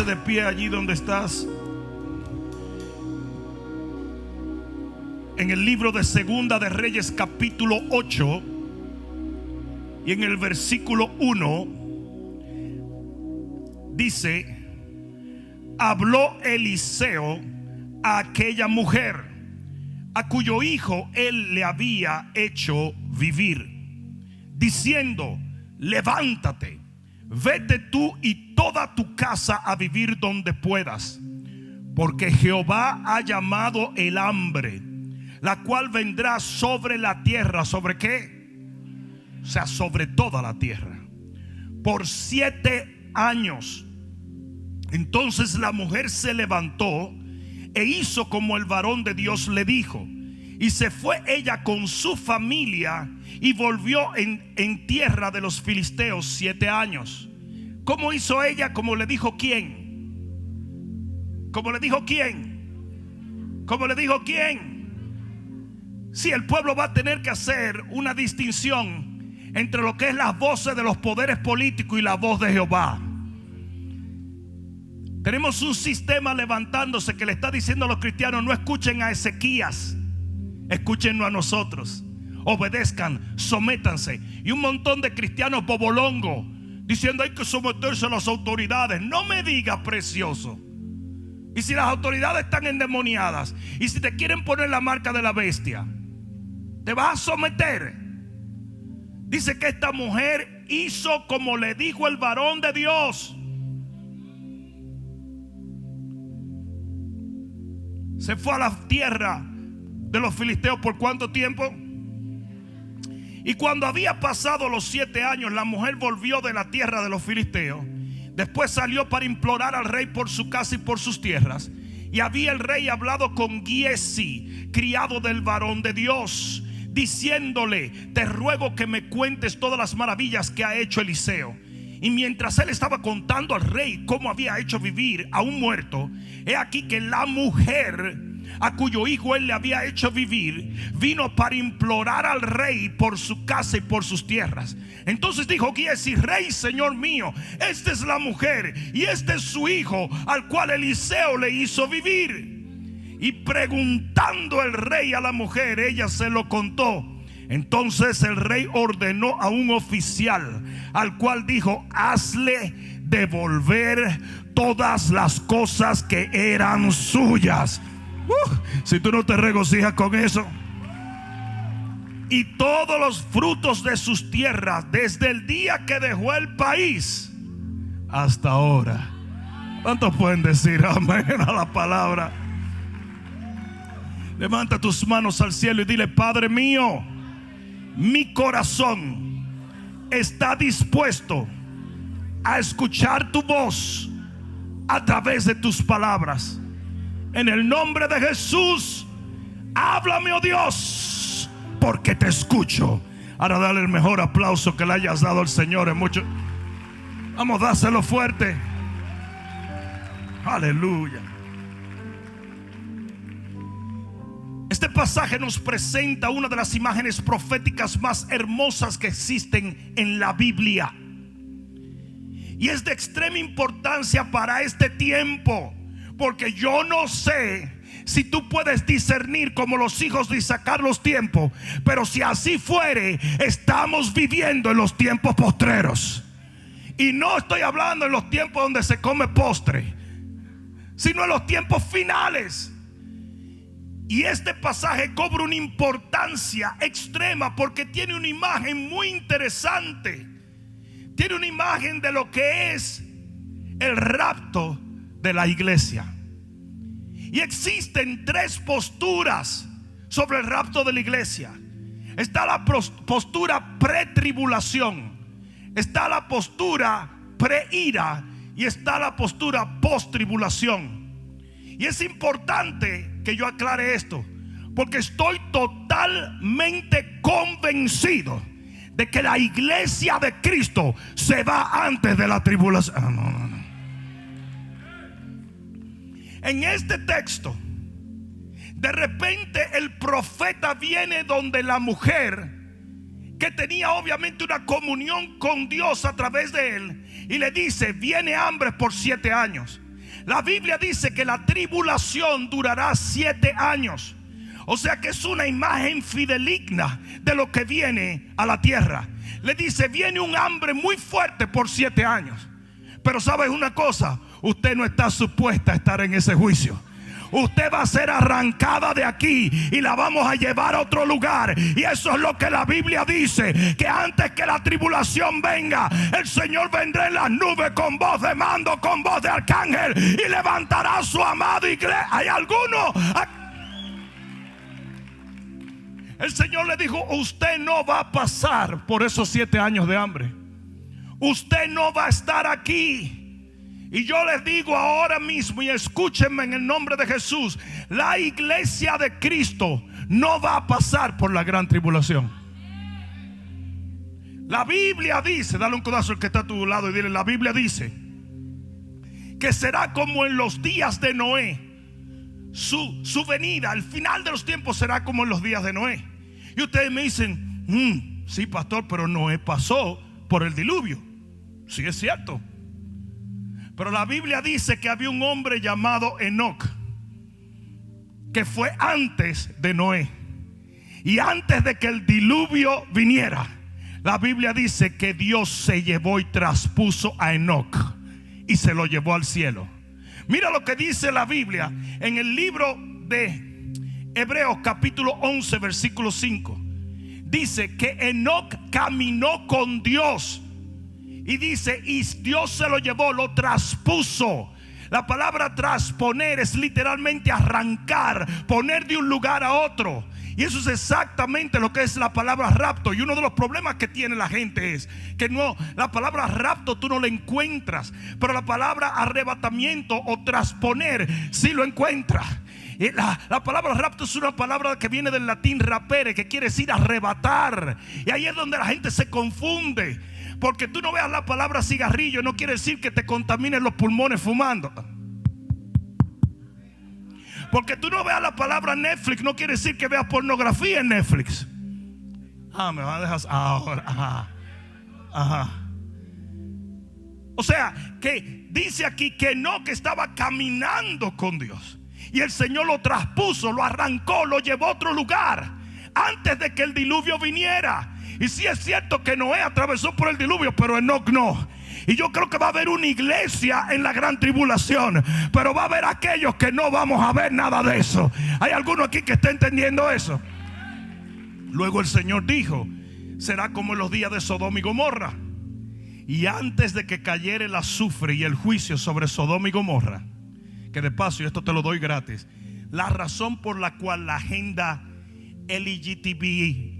De pie allí donde estás. En el libro de Segunda de Reyes capítulo 8 y en el versículo 1 dice: habló Eliseo a aquella mujer a cuyo hijo él le había hecho vivir, diciendo: levántate, vete tú y toda tu casa a vivir donde puedas, porque Jehová ha llamado el hambre, la cual vendrá sobre la tierra. ¿Sobre qué? O sea, sobre toda la tierra, por 7 años. Entonces la mujer se levantó e hizo como el varón de Dios le dijo, y se fue ella con su familia y volvió en tierra de los filisteos 7 años. ¿Cómo hizo ella? Como le dijo quién. ¿Cómo le dijo quién? ¿Cómo le dijo quién? Si el pueblo va a tener que hacer una distinción entre lo que es las voces de los poderes políticos y la voz de Jehová. Tenemos un sistema levantándose que le está diciendo a los cristianos: no escuchen a Ezequías, escúchenos a nosotros. Obedezcan, sométanse. Y un montón de cristianos bobolongo diciendo: hay que someterse a las autoridades. No me digas, precioso. Y si las autoridades están endemoniadas, y si te quieren poner la marca de la bestia, ¿te vas a someter? Dice que esta mujer hizo como le dijo el varón de Dios. Se fue a la tierra de los filisteos. ¿Por cuánto tiempo? Y cuando había pasado los 7 años, la mujer volvió de la tierra de los filisteos. Después salió para implorar al rey por su casa y por sus tierras. Y había el rey hablado con Giesi, criado del varón de Dios, diciéndole: te ruego que me cuentes todas las maravillas que ha hecho Eliseo. Y mientras él estaba contando al rey cómo había hecho vivir a un muerto, he aquí que la mujer a cuyo hijo él le había hecho vivir vino para implorar al rey por su casa y por sus tierras. Entonces dijo Giesi: rey, señor mío, esta es la mujer y este es su hijo al cual Eliseo le hizo vivir. Y preguntando el rey a la mujer, ella se lo contó. Entonces el rey ordenó a un oficial, al cual dijo: hazle devolver todas las cosas que eran suyas. Si tú no te regocijas con eso. Y todos los frutos de sus tierras, desde el día que dejó el país hasta ahora. ¿Cuántos pueden decir amén a la palabra? Levanta tus manos al cielo y dile: Padre mío, mi corazón está dispuesto a escuchar tu voz a través de tus palabras. En el nombre de Jesús, háblame, oh Dios, porque te escucho. Ahora dale el mejor aplauso que le hayas dado al Señor en mucho. Vamos, dáselo fuerte. Aleluya. Este pasaje nos presenta una de las imágenes proféticas más hermosas que existen en la Biblia. Y es de extrema importancia para este tiempo, porque yo no sé si tú puedes discernir como los hijos de Isaacar los tiempos, pero si así fuere, estamos viviendo en los tiempos postreros. Y no estoy hablando en los tiempos donde se come postre, sino en los tiempos finales. Y este pasaje cobra una importancia extrema porque tiene una imagen muy interesante. Tiene una imagen de lo que es el rapto de la iglesia. Y existen 3 posturas sobre el rapto de la iglesia. Está la postura pre-tribulación, está la postura pre-ira y está la postura post-tribulación. Y es importante que yo aclare esto, porque estoy totalmente convencido de que la iglesia de Cristo se va antes de la tribulación. No. En este texto De repente el profeta viene donde la mujer, que tenía obviamente una comunión con Dios a través de él, y le dice: viene hambre por 7 años. La Biblia dice que la tribulación durará 7 años. O sea que es una imagen fideligna de lo que viene a la tierra. Le dice: viene un hambre muy fuerte por 7 años. Pero ¿sabes una cosa? Usted no está supuesta a estar en ese juicio. Usted va a ser arrancada de aquí y la vamos a llevar a otro lugar. Y eso es lo que la Biblia dice: que antes que la tribulación venga, el Señor vendrá en las nubes con voz de mando, con voz de arcángel, y levantará a su amada iglesia. ¿Hay alguno? El Señor le dijo: usted no va a pasar por esos 7 años de hambre. Usted no va a estar aquí. Y yo les digo ahora mismo, y escúchenme en el nombre de Jesús: la iglesia de Cristo no va a pasar por la gran tribulación. La Biblia dice, dale un codazo al que está a tu lado y dile: la Biblia dice que será como en los días de Noé. Su venida, al final de los tiempos, será como en los días de Noé. Y ustedes me dicen: sí, pastor, pero Noé pasó por el diluvio. Sí, es cierto. Pero la Biblia dice que había un hombre llamado Enoc, que fue antes de Noé. Y antes de que el diluvio viniera, la Biblia dice que Dios se llevó y traspuso a Enoc y se lo llevó al cielo. Mira lo que dice la Biblia en el libro de Hebreos capítulo 11 versículo 5. Dice que Enoc caminó con Dios. Y dice: y Dios se lo llevó, lo traspuso. La palabra trasponer es literalmente arrancar, poner de un lugar a otro. Y eso es exactamente lo que es la palabra rapto. Y uno de los problemas que tiene la gente es que no, la palabra rapto tú no la encuentras, pero la palabra arrebatamiento o trasponer sí lo encuentras. La palabra rapto es una palabra que viene del latín rapere, que quiere decir arrebatar. Y ahí es donde la gente se confunde, porque tú no veas la palabra cigarrillo, no quiere decir que te contamines los pulmones fumando. Porque tú no veas la palabra Netflix, no quiere decir que veas pornografía en Netflix. Me va a dejar ahora. Ajá. O sea, que dice aquí que no, que estaba caminando con Dios. Y el Señor lo traspuso, lo arrancó, lo llevó a otro lugar antes de que el diluvio viniera. Y sí es cierto que Noé atravesó por el diluvio, pero Enoc no. Y yo creo que va a haber una iglesia en la gran tribulación, pero va a haber aquellos que no vamos a ver nada de eso. ¿Hay alguno aquí que está entendiendo eso? Luego el Señor dijo: será como en los días de Sodoma y Gomorra. Y antes de que cayera el azufre y el juicio sobre Sodoma y Gomorra, que de paso, y esto te lo doy gratis, la razón por la cual la agenda LGTB,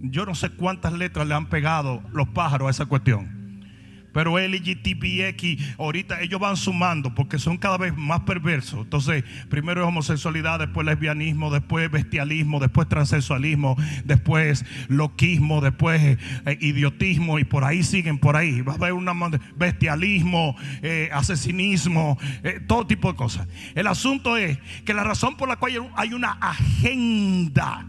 yo no sé cuántas letras le han pegado los pájaros a esa cuestión, pero LGTBX, ahorita ellos van sumando porque son cada vez más perversos. Entonces, primero es homosexualidad, después lesbianismo, después bestialismo, después transexualismo, después loquismo, después idiotismo, y por ahí siguen por ahí. Va a haber un bestialismo, asesinismo, todo tipo de cosas. El asunto es que la razón por la cual hay una agenda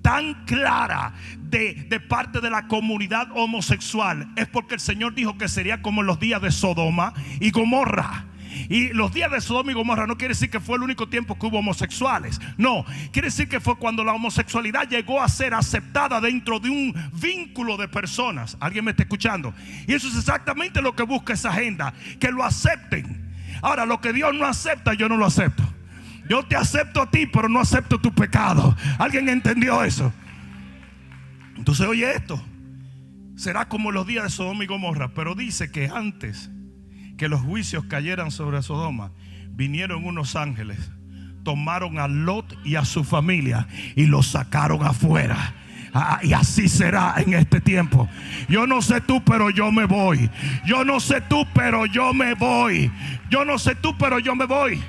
tan clara de parte de la comunidad homosexual es porque el Señor dijo que sería como en los días de Sodoma y Gomorra. Y los días de Sodoma y Gomorra no quiere decir que fue el único tiempo que hubo homosexuales. No, quiere decir que fue cuando la homosexualidad llegó a ser aceptada dentro de un vínculo de personas. ¿Alguien me está escuchando? Y eso es exactamente lo que busca esa agenda, que lo acepten. Ahora, lo que Dios no acepta, yo no lo acepto. Yo te acepto a ti, pero no acepto tu pecado. ¿Alguien entendió eso? Entonces oye esto: será como los días de Sodoma y Gomorra. Pero dice que antes que los juicios cayeran sobre Sodoma, vinieron unos ángeles, tomaron a Lot y a su familia y los sacaron afuera. Y así será en este tiempo. Yo no sé tú, pero yo me voy. Yo no sé tú, pero yo me voy. Yo no sé tú, pero yo me voy.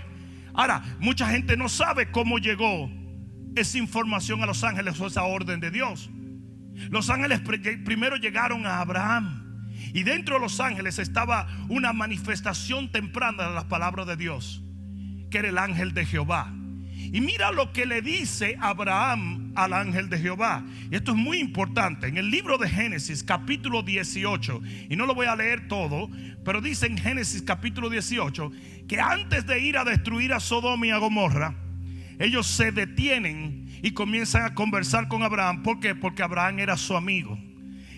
Ahora, mucha gente no sabe cómo llegó esa información a los ángeles o esa orden de Dios. Los ángeles primero llegaron a Abraham, y dentro de los ángeles estaba una manifestación temprana de las palabras de Dios, que era el ángel de Jehová. Y mira lo que le dice Abraham al ángel de Jehová. Y esto es muy importante. En el libro de Génesis capítulo 18, y no lo voy a leer todo, pero dice en Génesis capítulo 18 que antes de ir a destruir a Sodoma y a Gomorra, ellos se detienen y comienzan a conversar con Abraham. ¿Por qué? Porque Abraham era su amigo.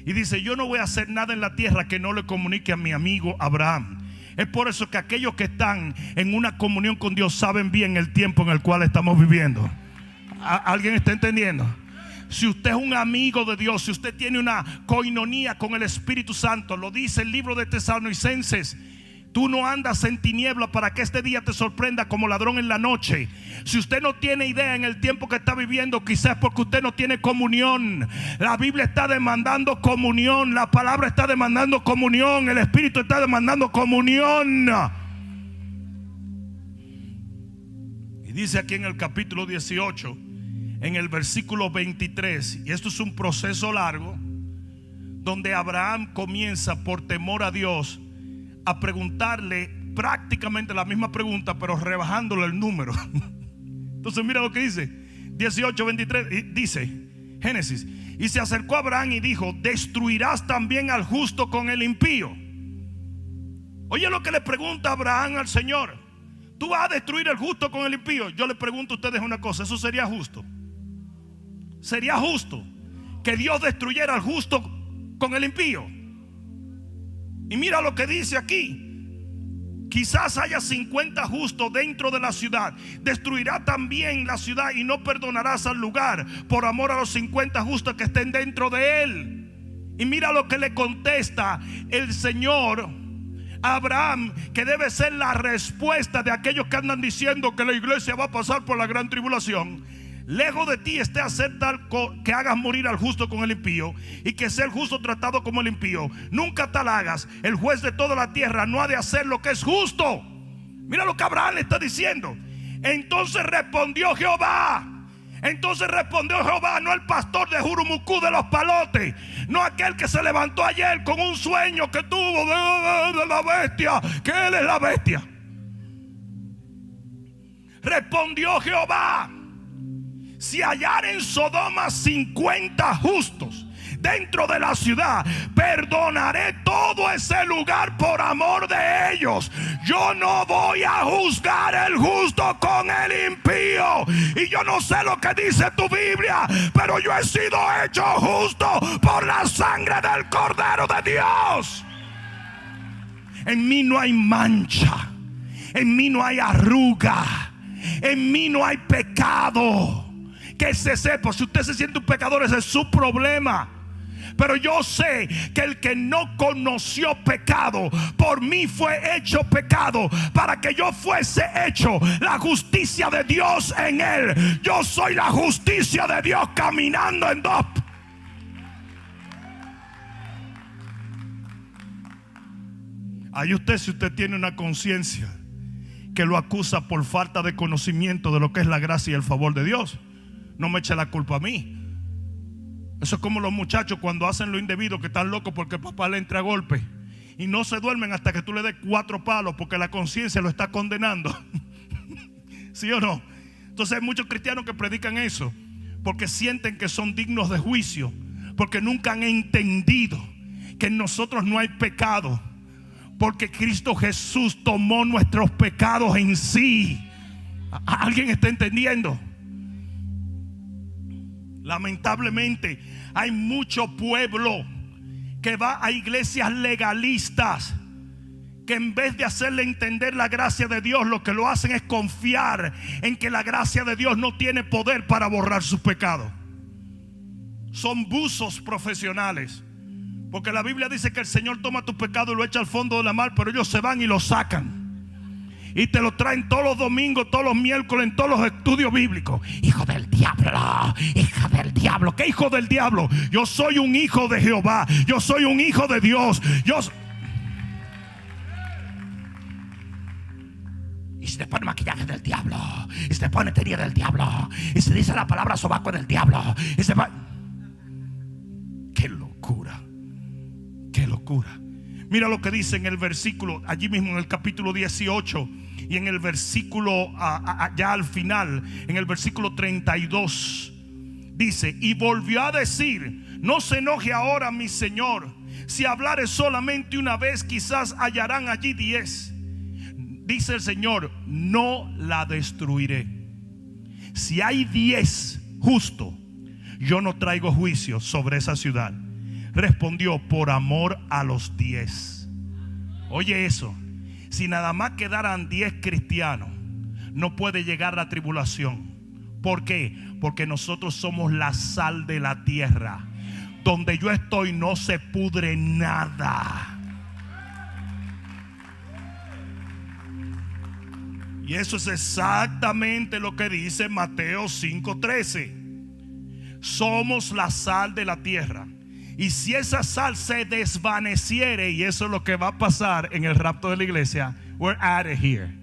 Y dice: yo no voy a hacer nada en la tierra que no le comunique a mi amigo Abraham. Es por eso que aquellos que están en una comunión con Dios saben bien el tiempo en el cual estamos viviendo. ¿Alguien está entendiendo? Si usted es un amigo de Dios, si usted tiene una coinonía con el Espíritu Santo, lo dice el libro de Tesalonicenses: tú no andas en tiniebla para que este día te sorprenda como ladrón en la noche. Si usted no tiene idea en el tiempo que está viviendo, quizás porque usted no tiene comunión. La Biblia está demandando comunión, la palabra está demandando comunión, el Espíritu está demandando comunión. Y dice aquí en el capítulo 18, en el versículo 23, y esto es un proceso largo, donde Abraham comienza por temor a Dios a preguntarle prácticamente la misma pregunta, pero rebajándole el número. Entonces mira lo que dice 18:23, dice Génesis: y se acercó a Abraham y dijo: ¿destruirás también al justo con el impío? Oye lo que le pregunta Abraham al Señor: ¿tú vas a destruir al justo con el impío? Yo le pregunto a ustedes una cosa: ¿eso sería justo? ¿Sería justo que Dios destruyera al justo con el impío? Y mira lo que dice aquí: quizás haya 50 justos dentro de la ciudad. Destruirá también la ciudad y no perdonarás al lugar por amor a los 50 justos que estén dentro de él. Y mira lo que le contesta el Señor a Abraham, que debe ser la respuesta de aquellos que andan diciendo que la iglesia va a pasar por la gran tribulación. Lejos de ti esté hacer tal que hagas morir al justo con el impío, y que sea el justo tratado como el impío. Nunca tal hagas. El juez de toda la tierra no ha de hacer lo que es justo. Mira lo que Abraham le está diciendo. Entonces respondió Jehová, no el pastor de Jurumucú de los Palotes, no aquel que se levantó ayer con un sueño que tuvo de la bestia, que él es la bestia. Respondió Jehová: si hallar en Sodoma 50 justos dentro de la ciudad, perdonaré todo ese lugar por amor de ellos. Yo no voy a juzgar el justo con el impío. Y yo no sé lo que dice tu Biblia, pero yo he sido hecho justo por la sangre del Cordero de Dios. En mí no hay mancha, en mí no hay arruga, en mí no hay pecado. Que se sepa, si usted se siente un pecador, ese es su problema. Pero yo sé que el que no conoció pecado, por mí fue hecho pecado, para que yo fuese hecho la justicia de Dios en él. Yo soy la justicia de Dios caminando en dos. Ahí usted, si usted tiene una conciencia que lo acusa por falta de conocimiento de lo que es la gracia y el favor de Dios, no me eche la culpa a mí. Eso es como los muchachos cuando hacen lo indebido, que están locos porque el papá le entra a golpe y no se duermen hasta que tú le des 4 palos porque la conciencia lo está condenando. ¿Sí o no? Entonces hay muchos cristianos que predican eso porque sienten que son dignos de juicio, porque nunca han entendido que en nosotros no hay pecado, porque Cristo Jesús tomó nuestros pecados en sí. ¿Alguien está entendiendo? Lamentablemente hay mucho pueblo que va a iglesias legalistas, que en vez de hacerle entender la gracia de Dios, lo que lo hacen es confiar en que la gracia de Dios no tiene poder para borrar sus pecados. Son buzos profesionales, porque la Biblia dice que el Señor toma tu pecado y lo echa al fondo de la mar, pero ellos se van y lo sacan y te lo traen todos los domingos, todos los miércoles, en todos los estudios bíblicos. Hijo del diablo, hija del diablo. ¿Qué hijo del diablo? Yo soy un hijo de Jehová, yo soy un hijo de Dios. Y se te pone maquillaje del diablo, y se te pone teoría del diablo, y se dice la palabra sobaco del diablo, y se va. Qué locura, qué locura. Mira lo que dice en el versículo, allí mismo en el capítulo 18 y en el versículo ya al final, en el versículo 32, dice: y volvió a decir: no se enoje ahora mi señor, si hablare solamente una vez, quizás hallarán allí 10. Dice el Señor: no la destruiré. Si hay 10 justos, yo no traigo juicio sobre esa ciudad. Respondió: por amor a los 10. Oye eso, si nada más quedaran 10 cristianos, no puede llegar la tribulación. ¿Por qué? Porque nosotros somos la sal de la tierra. Donde yo estoy no se pudre nada. Y eso es exactamente lo que dice Mateo 5:13. Somos la sal de la tierra. Y si esa sal se desvaneciere, y eso es lo que va a pasar en el rapto de la iglesia, we're out of here.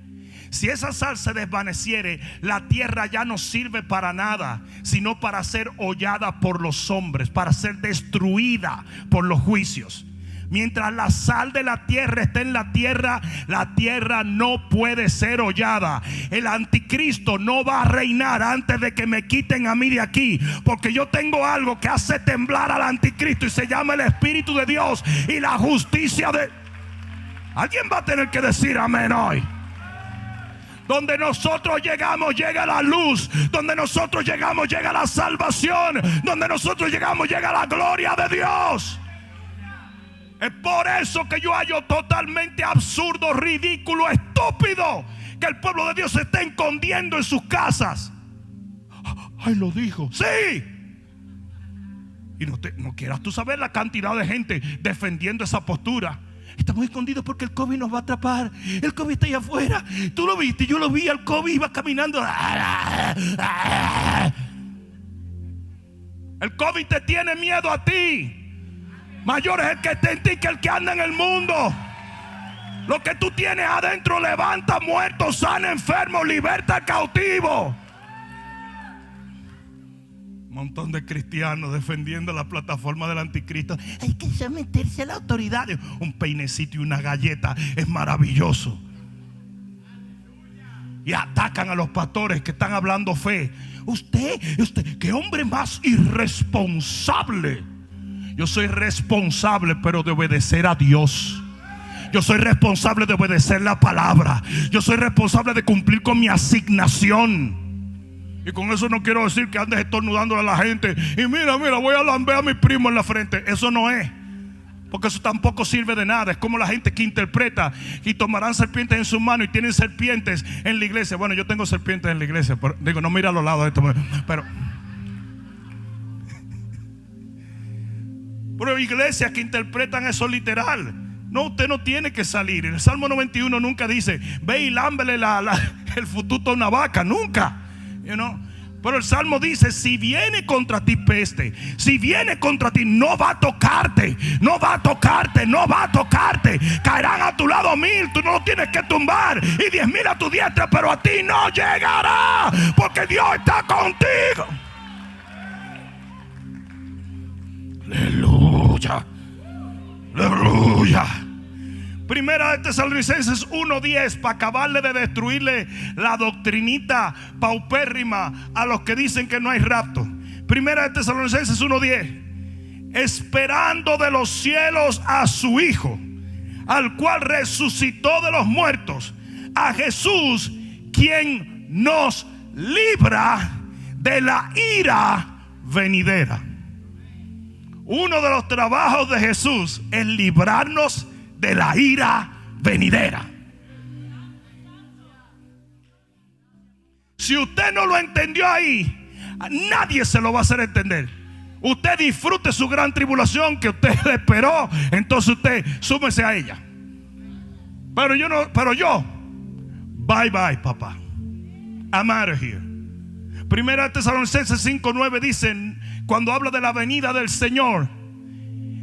Si esa sal se desvaneciere, la tierra ya no sirve para nada, sino para ser hollada por los hombres, para ser destruida por los juicios. Mientras la sal de la tierra esté en la tierra no puede ser hollada. El anticristo no va a reinar antes de que me quiten a mí de aquí, porque yo tengo algo que hace temblar al anticristo y se llama el Espíritu de Dios y la justicia de... Alguien va a tener que decir amén hoy. Donde nosotros llegamos llega la luz. Donde nosotros llegamos llega la salvación. Donde nosotros llegamos llega la gloria de Dios. Es por eso que yo hallo totalmente absurdo, ridículo, estúpido que el pueblo de Dios se esté escondiendo en sus casas. Ay, lo dijo. Sí. Y no quieras tú saber la cantidad de gente defendiendo esa postura. Estamos escondidos porque el COVID nos va a atrapar. El COVID está allá afuera. Tú lo viste, yo lo vi. El COVID iba caminando. El COVID te tiene miedo a ti. Mayor es el que está en ti que el que anda en el mundo. Lo que tú tienes adentro levanta muertos, sana enfermos, liberta cautivos. Un montón de cristianos defendiendo la plataforma del anticristo. Hay que someterse a la autoridad. Un peinecito y una galleta es maravilloso. Y atacan a los pastores que están hablando fe. Usted, qué hombre más irresponsable. Yo soy responsable, pero de obedecer a Dios. Yo soy responsable de obedecer la palabra. Yo soy responsable de cumplir con mi asignación. Y con eso no quiero decir que andes estornudando a la gente. Y mira, voy a lamber a mi primo en la frente. Eso no es. Porque eso tampoco sirve de nada. Es como la gente que interpreta y tomarán serpientes en sus manos y tienen serpientes en la iglesia. Bueno, yo tengo serpientes en la iglesia, pero digo, no mira a los lados de esto. Pero iglesias que interpretan eso literal. No, usted no tiene que salir. El Salmo 91 nunca dice: ve y lámbele el fututo a una vaca. Nunca. Pero el Salmo dice: si viene contra ti peste, si viene contra ti, no va a tocarte. No va a tocarte, no va a tocarte. Caerán a tu lado 1000, tú no lo tienes que tumbar, y 10,000 a tu diestra, pero a ti no llegará, porque Dios está contigo. Aleluya. Aleluya. Primera de Tesalonicenses 1:10, para acabarle de destruirle la doctrinita paupérrima a los que dicen que no hay rapto. Primera de Tesalonicenses 1:10, esperando de los cielos a su Hijo, al cual resucitó de los muertos, a Jesús, quien nos libra de la ira venidera. Uno de los trabajos de Jesús es librarnos de la ira venidera. Si usted no lo entendió ahí, nadie se lo va a hacer entender. Usted disfrute su gran tribulación que usted le esperó, entonces usted súmese a ella. Pero yo, bye bye, papá. I'm out of here. Primera de Tesalonicenses 5:9 dicen, cuando habla de la venida del Señor,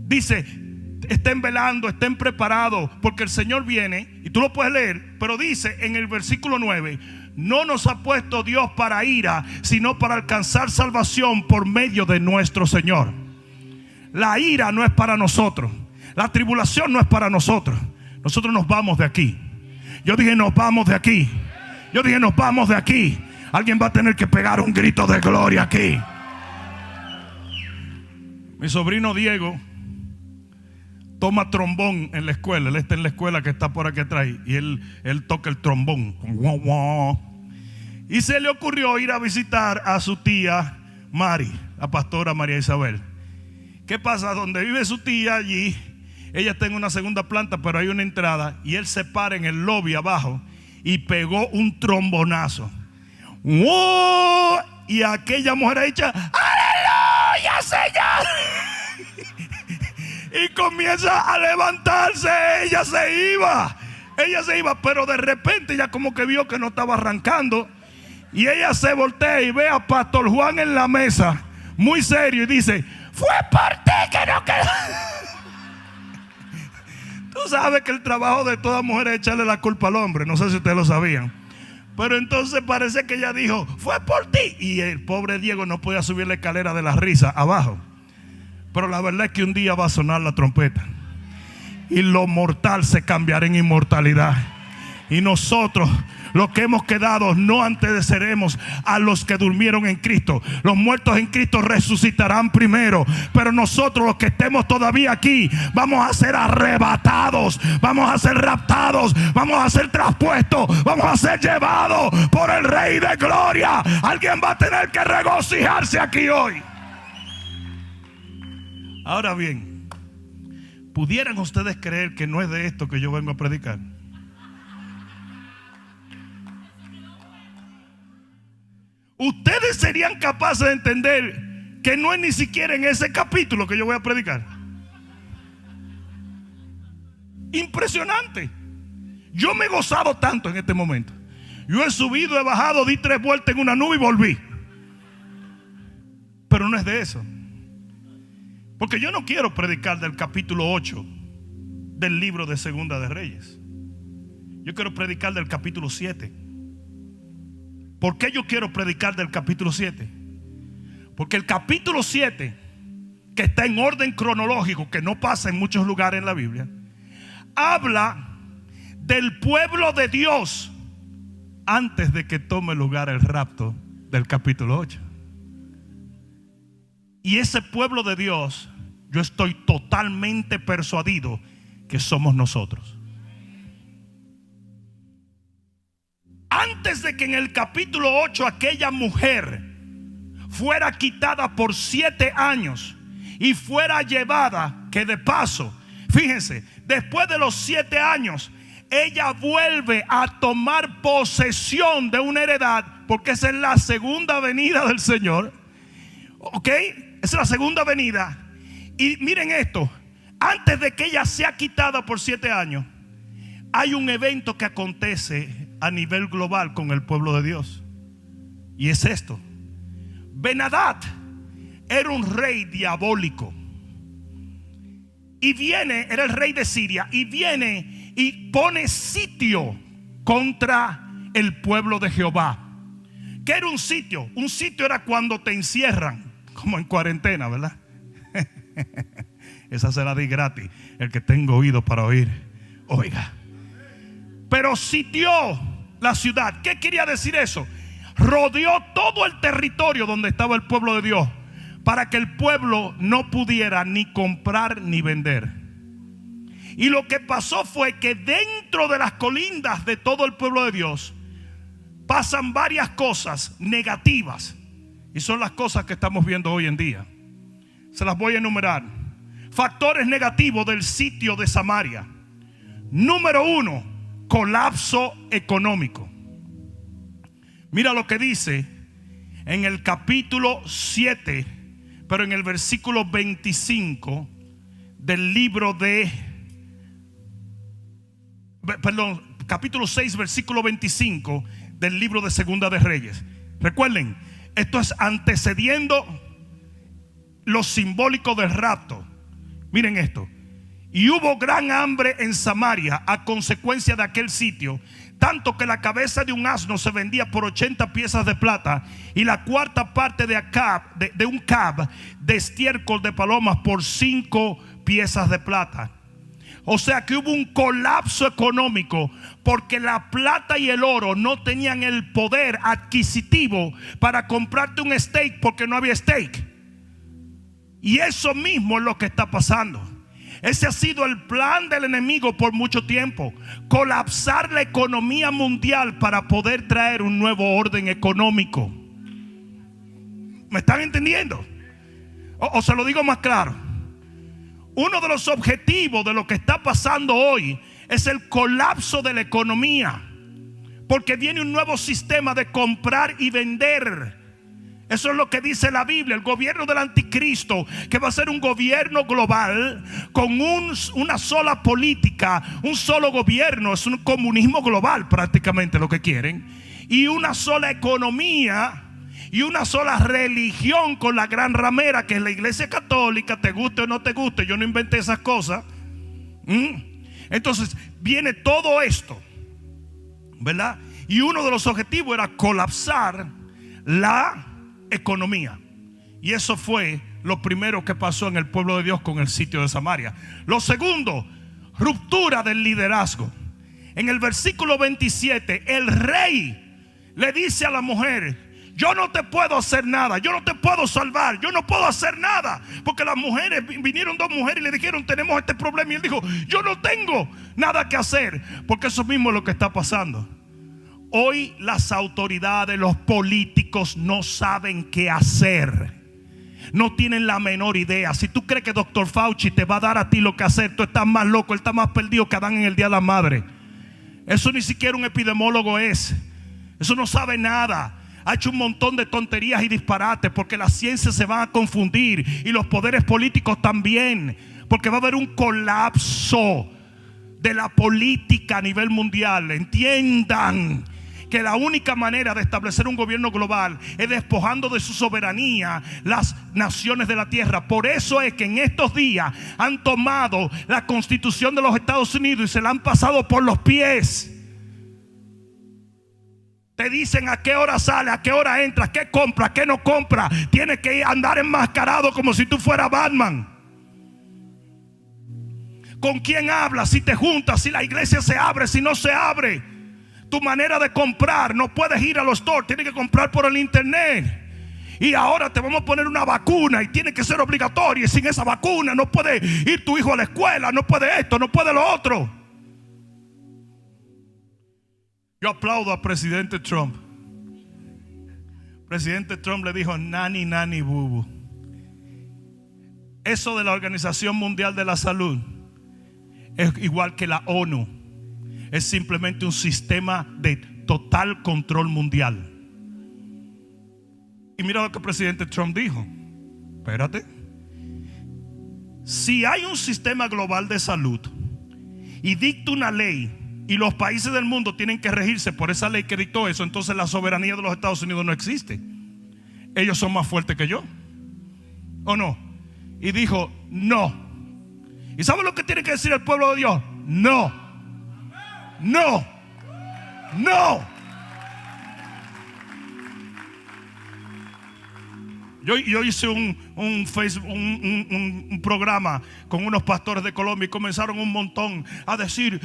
dice: estén velando, estén preparados, porque el Señor viene. Y tú lo puedes leer, pero dice en el versículo 9: no nos ha puesto Dios para ira, sino para alcanzar salvación por medio de nuestro Señor. La ira no es para nosotros. La tribulación no es para nosotros. Nosotros nos vamos de aquí. Yo dije nos vamos de aquí. Yo dije nos vamos de aquí. Alguien va a tener que pegar un grito de gloria aquí. Mi sobrino Diego toma trombón en la escuela. Él está en la escuela que está por aquí atrás. Y él toca el trombón. Y se le ocurrió ir a visitar a su tía Mari, la pastora María Isabel. ¿Qué pasa? Donde vive su tía allí, ella está en una segunda planta, pero hay una entrada. Y él se para en el lobby abajo y pegó un trombonazo. ¡Wow! Y aquella mujer ha dicho ¡aleluya, Señor! Y comienza a levantarse. Ella se iba, pero de repente ella como que vio que no estaba arrancando. Y ella se voltea y ve a Pastor Juan en la mesa, muy serio, y dice: fue por ti que no quedó. Tú sabes que el trabajo de toda mujer es echarle la culpa al hombre. No sé si ustedes lo sabían. Pero entonces parece que ella dijo: fue por ti. Y el pobre Diego no podía subir la escalera de la risa abajo. Pero la verdad es que un día va a sonar la trompeta y lo mortal se cambiará en inmortalidad. Y nosotros, los que hemos quedado, no antecederemos a los que durmieron en Cristo. Los muertos en Cristo resucitarán primero, pero nosotros, los que estemos todavía aquí, vamos a ser arrebatados, vamos a ser raptados, vamos a ser traspuestos, vamos a ser llevados por el Rey de Gloria. Alguien va a tener que regocijarse aquí hoy. Ahora bien, ¿pudieran ustedes creer que no es de esto que yo vengo a predicar? Ustedes serían capaces de entender que no es ni siquiera en ese capítulo que yo voy a predicar. Impresionante. Yo me he gozado tanto en este momento. Yo he subido, he bajado, di 3 vueltas en una nube y volví. Pero no es de eso. Porque yo no quiero predicar del capítulo 8 del libro de Segunda de Reyes. Yo quiero predicar del capítulo 7. ¿Por qué yo quiero predicar del capítulo 7? Porque el capítulo 7, que está en orden cronológico, que no pasa en muchos lugares en la Biblia, habla del pueblo de Dios antes de que tome lugar el rapto del capítulo 8. Y ese pueblo de Dios, yo estoy totalmente persuadido que somos nosotros. Antes de que en el capítulo 8 aquella mujer fuera quitada por 7 años y fuera llevada, que de paso, fíjense, después de los 7 años, ella vuelve a tomar posesión de una heredad, porque esa es la segunda venida del Señor. ¿Ok? Esa es la segunda venida. Y miren esto, antes de que ella sea quitada por 7 años, hay un evento que acontece a nivel global con el pueblo de Dios. Y es esto: Ben-Hadad era un rey diabólico. Y viene, era el rey de Siria, y viene y pone sitio contra el pueblo de Jehová. ¿Qué era un sitio? Un sitio era cuando te encierran, como en cuarentena, ¿verdad? Esa se la di gratis. El que tenga oído para oír, oiga. Pero sitió la ciudad. ¿Qué quería decir eso? Rodeó todo el territorio donde estaba el pueblo de Dios, para que el pueblo no pudiera ni comprar ni vender. Y lo que pasó fue que dentro de las colindas de todo el pueblo de Dios pasan varias cosas negativas. Y son las cosas que estamos viendo hoy en día. Se las voy a enumerar. Factores negativos del sitio de Samaria. Número 1, colapso económico. Mira lo que dice en el capítulo 7, pero en el versículo 25 del libro de, perdón, capítulo 6, versículo 25 del libro de Segunda de Reyes. Recuerden, esto es antecediendo lo simbólico del rapto. Miren esto: y hubo gran hambre en Samaria a consecuencia de aquel sitio, tanto que la cabeza de un asno se vendía por 80 piezas de plata, y la cuarta parte de un cab de estiércol de palomas por 5 piezas de plata. O sea que hubo un colapso económico porque la plata y el oro no tenían el poder adquisitivo para comprarte un steak porque no había steak. Y eso mismo es lo que está pasando. Ese ha sido el plan del enemigo por mucho tiempo: colapsar la economía mundial para poder traer un nuevo orden económico. ¿Me están entendiendo? O se lo digo más claro. Uno de los objetivos de lo que está pasando hoy es el colapso de la economía, porque viene un nuevo sistema de comprar y vender. Eso es lo que dice la Biblia. El gobierno del anticristo, que va a ser un gobierno global con una sola política, un solo gobierno. Es un comunismo global prácticamente lo que quieren. Y una sola economía y una sola religión con la gran ramera que es la iglesia católica. Te guste o no te guste, yo no inventé esas cosas. Entonces viene todo esto, ¿verdad? Y uno de los objetivos era colapsar la economía. Y eso fue lo primero que pasó en el pueblo de Dios con el sitio de Samaria. Lo segundo, ruptura del liderazgo. En el versículo 27, el rey le dice a la mujer: yo no te puedo hacer nada, yo no te puedo salvar, yo no puedo hacer nada. Porque las mujeres, vinieron dos mujeres y le dijeron: tenemos este problema. Y él dijo: yo no tengo nada que hacer. Porque eso mismo es lo que está pasando. Hoy las autoridades, los políticos no saben qué hacer. No tienen la menor idea. Si tú crees que Dr. Fauci te va a dar a ti lo que hacer, tú estás más loco, él está más perdido que Adán en el día de la madre. Eso ni siquiera un epidemiólogo es. Eso no sabe nada. Ha hecho un montón de tonterías y disparates, porque las ciencias se van a confundir y los poderes políticos también, porque va a haber un colapso de la política a nivel mundial. Entiendan que la única manera de establecer un gobierno global es despojando de su soberanía las naciones de la tierra. Por eso es que en estos días han tomado la Constitución de los Estados Unidos y se la han pasado por los pies. Te dicen a qué hora sale, a qué hora entras, qué compra, qué no compra. Tienes que andar enmascarado como si tú fueras Batman. ¿Con quién hablas? Si te juntas, si la iglesia se abre, si no se abre. Tu manera de comprar, no puedes ir a los stores, tienes que comprar por el internet. Y ahora te vamos a poner una vacuna y tiene que ser obligatoria. Y sin esa vacuna no puede ir tu hijo a la escuela, no puede esto, no puede lo otro. Yo aplaudo al presidente Trump. Presidente Trump le dijo: nani, nani, bubu. Eso de la Organización Mundial de la Salud es igual que la ONU. Es simplemente un sistema de total control mundial. Y mira lo que el presidente Trump dijo. Espérate. Si hay un sistema global de salud y dicta una ley, y los países del mundo tienen que regirse por esa ley que dictó eso, entonces la soberanía de los Estados Unidos no existe. Ellos son más fuertes que yo, ¿o no? Y dijo: no. ¿Y sabe lo que tiene que decir el pueblo de Dios? No. No. No. Yo hice un Facebook, un programa con unos pastores de Colombia, y comenzaron un montón a decir: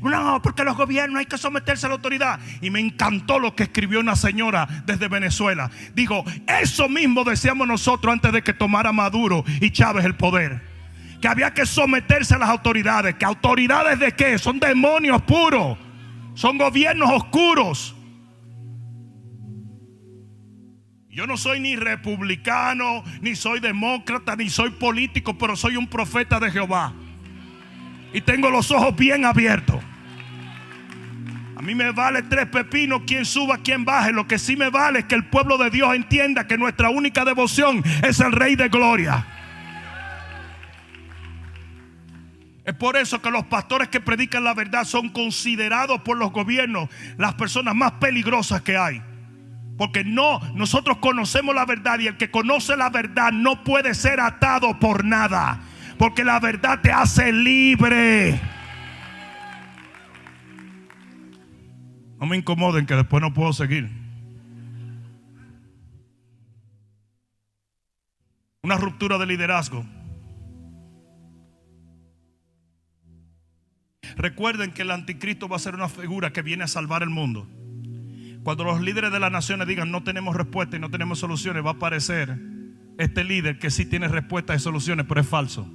no, porque los gobiernos hay que someterse a la autoridad. Y me encantó lo que escribió una señora desde Venezuela. Dijo: eso mismo decíamos nosotros antes de que tomara Maduro y Chávez el poder, que había que someterse a las autoridades. ¿Que autoridades de qué? Son demonios puros, son gobiernos oscuros. Yo no soy ni republicano, ni soy demócrata, ni soy político, pero soy un profeta de Jehová y tengo los ojos bien abiertos. A mí me vale tres pepinos quién suba, quién baje. Lo que sí me vale es que el pueblo de Dios entienda que nuestra única devoción es el Rey de Gloria. Es por eso que los pastores que predican la verdad son considerados por los gobiernos las personas más peligrosas que hay. Porque nosotros conocemos la verdad, y el que conoce la verdad no puede ser atado por nada, porque la verdad te hace libre. No me incomoden, que después no puedo seguir. Una ruptura de liderazgo. Recuerden que el anticristo va a ser una figura que viene a salvar el mundo. Cuando los líderes de las naciones digan no tenemos respuesta y no tenemos soluciones, va a aparecer este líder que sí tiene respuestas y soluciones, pero es falso.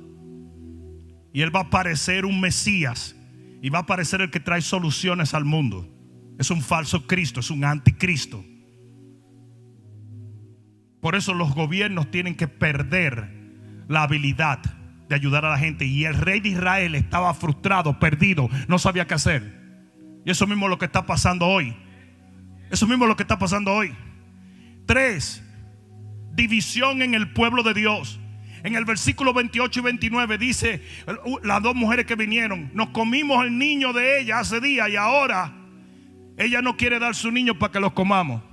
Y él va a aparecer un Mesías y va a aparecer el que trae soluciones al mundo. Es un falso Cristo, es un anticristo. Por eso los gobiernos tienen que perder la habilidad de ayudar a la gente. Y el rey de Israel estaba frustrado, perdido, no sabía qué hacer. Y eso mismo es lo que está pasando hoy. Eso mismo es lo que está pasando hoy. 3. División en el pueblo de Dios. En el versículo 28 y 29 dice, las dos mujeres que vinieron, nos comimos el niño de ella hace días y ahora ella no quiere dar su niño para que los comamos.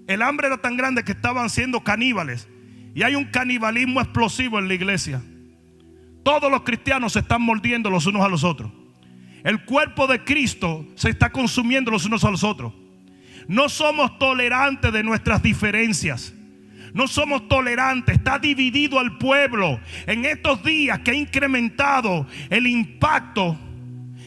El hambre era tan grande que estaban siendo caníbales. Y hay un canibalismo explosivo en la iglesia. Todos los cristianos se están mordiendo los unos a los otros. El cuerpo de Cristo se está consumiendo los unos a los otros. No somos tolerantes de nuestras diferencias. No somos tolerantes. Está dividido al pueblo. En estos días que ha incrementado el impacto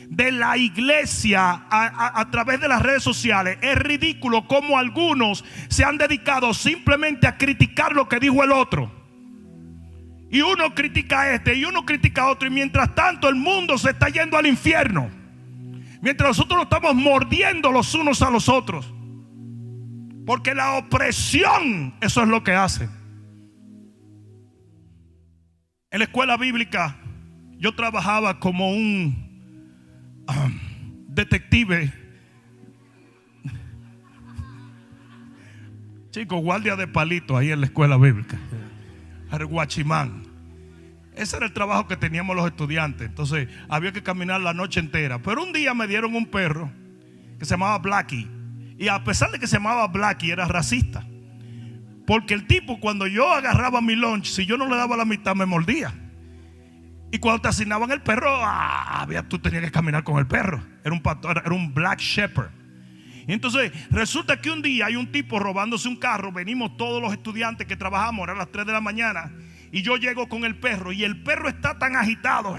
de la iglesia a través de las redes sociales, es ridículo cómo algunos se han dedicado simplemente a criticar lo que dijo el otro. Y uno critica a este y uno critica a otro, y mientras tanto el mundo se está yendo al infierno, mientras nosotros nos estamos mordiendo los unos a los otros. Porque la opresión, eso es lo que hace. En la escuela bíblica yo trabajaba como un detective, chicos, guardia de palito ahí en la escuela bíblica, el guachimán. Ese era el trabajo que teníamos los estudiantes. Entonces había que caminar la noche entera. Pero un día me dieron un perro que se llamaba Blackie. Y a pesar de que se llamaba Blackie, era racista. Porque el tipo, cuando yo agarraba mi lunch, si yo no le daba la mitad, me mordía. Y cuando te asignaban el perro, tú tenías que caminar con el perro. Era un pastor, era un Black Shepherd. Y entonces resulta que un día hay un tipo robándose un carro. Venimos todos los estudiantes que trabajamos, eran las 3 de la mañana. Y yo llego con el perro y el perro está tan agitado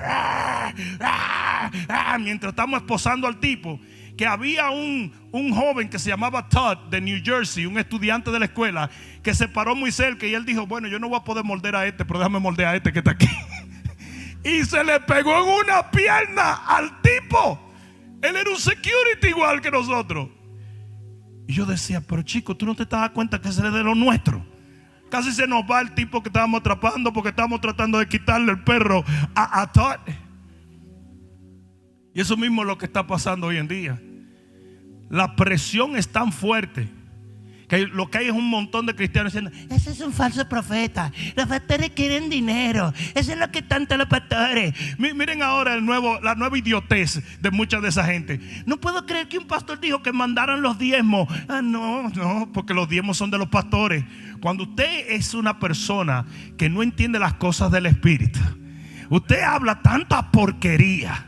mientras estamos esposando al tipo, que había un joven que se llamaba Todd de New Jersey, un estudiante de la escuela, que se paró muy cerca y él dijo, bueno, yo no voy a poder morder a este, pero déjame morder a este que está aquí. Y se le pegó en una pierna al tipo. Él era un security igual que nosotros. Y yo decía, pero chico, tú no te das cuenta que ese es de lo nuestro. Casi se nos va el tipo que estábamos atrapando porque estábamos tratando de quitarle el perro a Todd. Y eso mismo es lo que está pasando hoy en día. La presión es tan fuerte que lo que hay es un montón de cristianos diciendo, ese es un falso profeta, los pastores quieren dinero, eso es lo que tanto los pastores. Miren ahora la nueva idiotez de mucha de esa gente. No puedo creer que un pastor dijo que mandaran los diezmos. No, porque los diezmos son de los pastores. Cuando usted es una persona que no entiende las cosas del Espíritu, usted habla tanta porquería.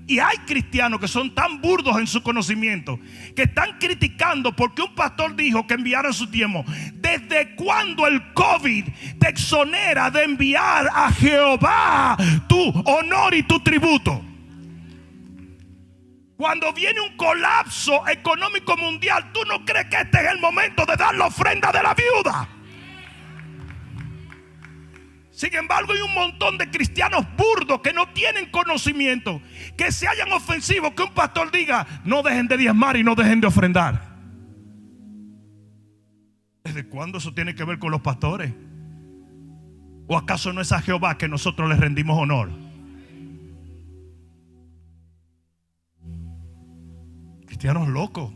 Y hay cristianos que son tan burdos en su conocimiento que están criticando porque un pastor dijo que enviaran su diezmo. ¿Desde cuándo el COVID te exonera de enviar a Jehová tu honor y tu tributo? Cuando viene un colapso económico mundial, ¿tú no crees que este es el momento de dar la ofrenda de la viuda? Sin embargo, hay un montón de cristianos burdos que no tienen conocimiento, que se hayan ofensivos, que un pastor diga, no dejen de diezmar y no dejen de ofrendar. ¿Desde cuándo eso tiene que ver con los pastores? ¿O acaso no es a Jehová que nosotros le rendimos honor? Cristianos locos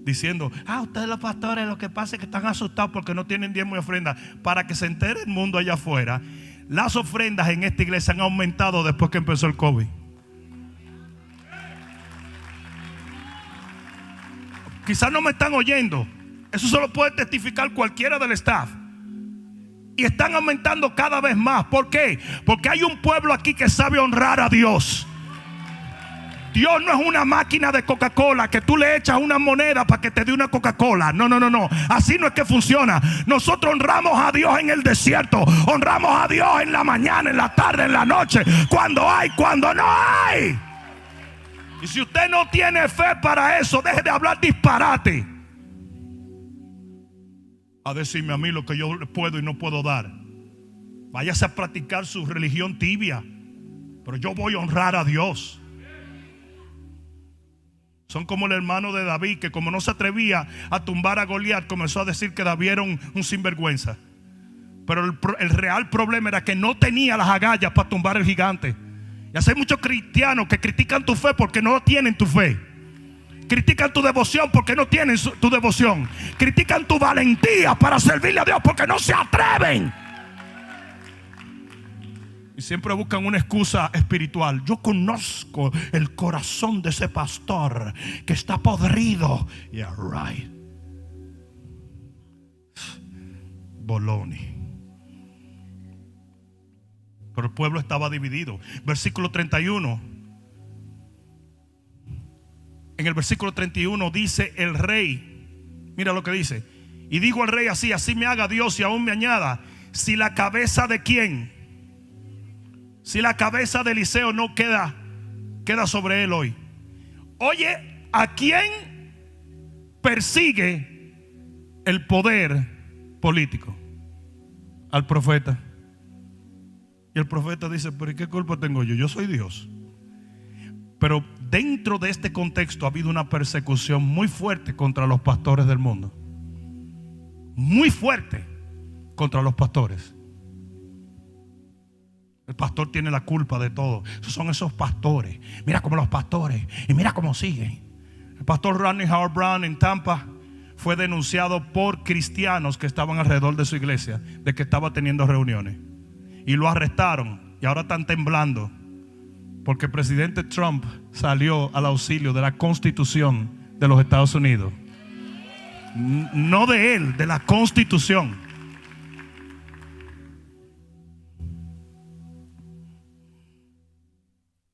diciendo, ustedes los pastores, lo que pasa es que están asustados porque no tienen diezmo y ofrenda. Para que se entere el mundo allá afuera, las ofrendas en esta iglesia han aumentado después que empezó el COVID. Quizás no me están oyendo. Eso solo puede testificar cualquiera del staff. Y están aumentando cada vez más. ¿Por qué? Porque hay un pueblo aquí que sabe honrar a Dios. Dios no es una máquina de Coca-Cola que tú le echas una moneda para que te dé una Coca-Cola. No, no, no, no. Así no es que funciona. Nosotros honramos a Dios en el desierto. Honramos a Dios en la mañana, en la tarde, en la noche. Cuando hay, cuando no hay. Y si usted no tiene fe para eso, deje de hablar disparate. A decirme a mí lo que yo puedo y no puedo dar. Váyase a practicar su religión tibia. Pero yo voy a honrar a Dios. Son como el hermano de David, que como no se atrevía a tumbar a Goliat, comenzó a decir que David era un sinvergüenza. Pero el real problema era que no tenía las agallas para tumbar el gigante. Y así hay muchos cristianos que critican tu fe porque no tienen tu fe. Critican tu devoción porque no tienen tu devoción. Critican tu valentía para servirle a Dios porque no se atreven. Y siempre buscan una excusa espiritual. Yo conozco el corazón de ese pastor que está podrido. Yeah, right. Boloni. Pero el pueblo estaba dividido. Versículo 31. En el versículo 31 dice el rey. Mira lo que dice. Y dijo el rey así: así me haga Dios y aún me añada, si la cabeza de quién, si la cabeza de Eliseo no queda sobre él hoy. Oye, ¿a quién persigue el poder político? Al profeta. Y el profeta dice: pero ¿y qué culpa tengo yo? Yo soy Dios. Pero dentro de este contexto ha habido una persecución muy fuerte contra los pastores del mundo. Muy fuerte contra los pastores. El pastor tiene la culpa de todo. Son esos pastores. Mira cómo los pastores. Y mira cómo siguen. El pastor Rodney Howard-Browne en Tampa fue denunciado por cristianos que estaban alrededor de su iglesia de que estaba teniendo reuniones. Y lo arrestaron. Y ahora están temblando porque el presidente Trump salió al auxilio de la Constitución de los Estados Unidos. No de él, de la Constitución.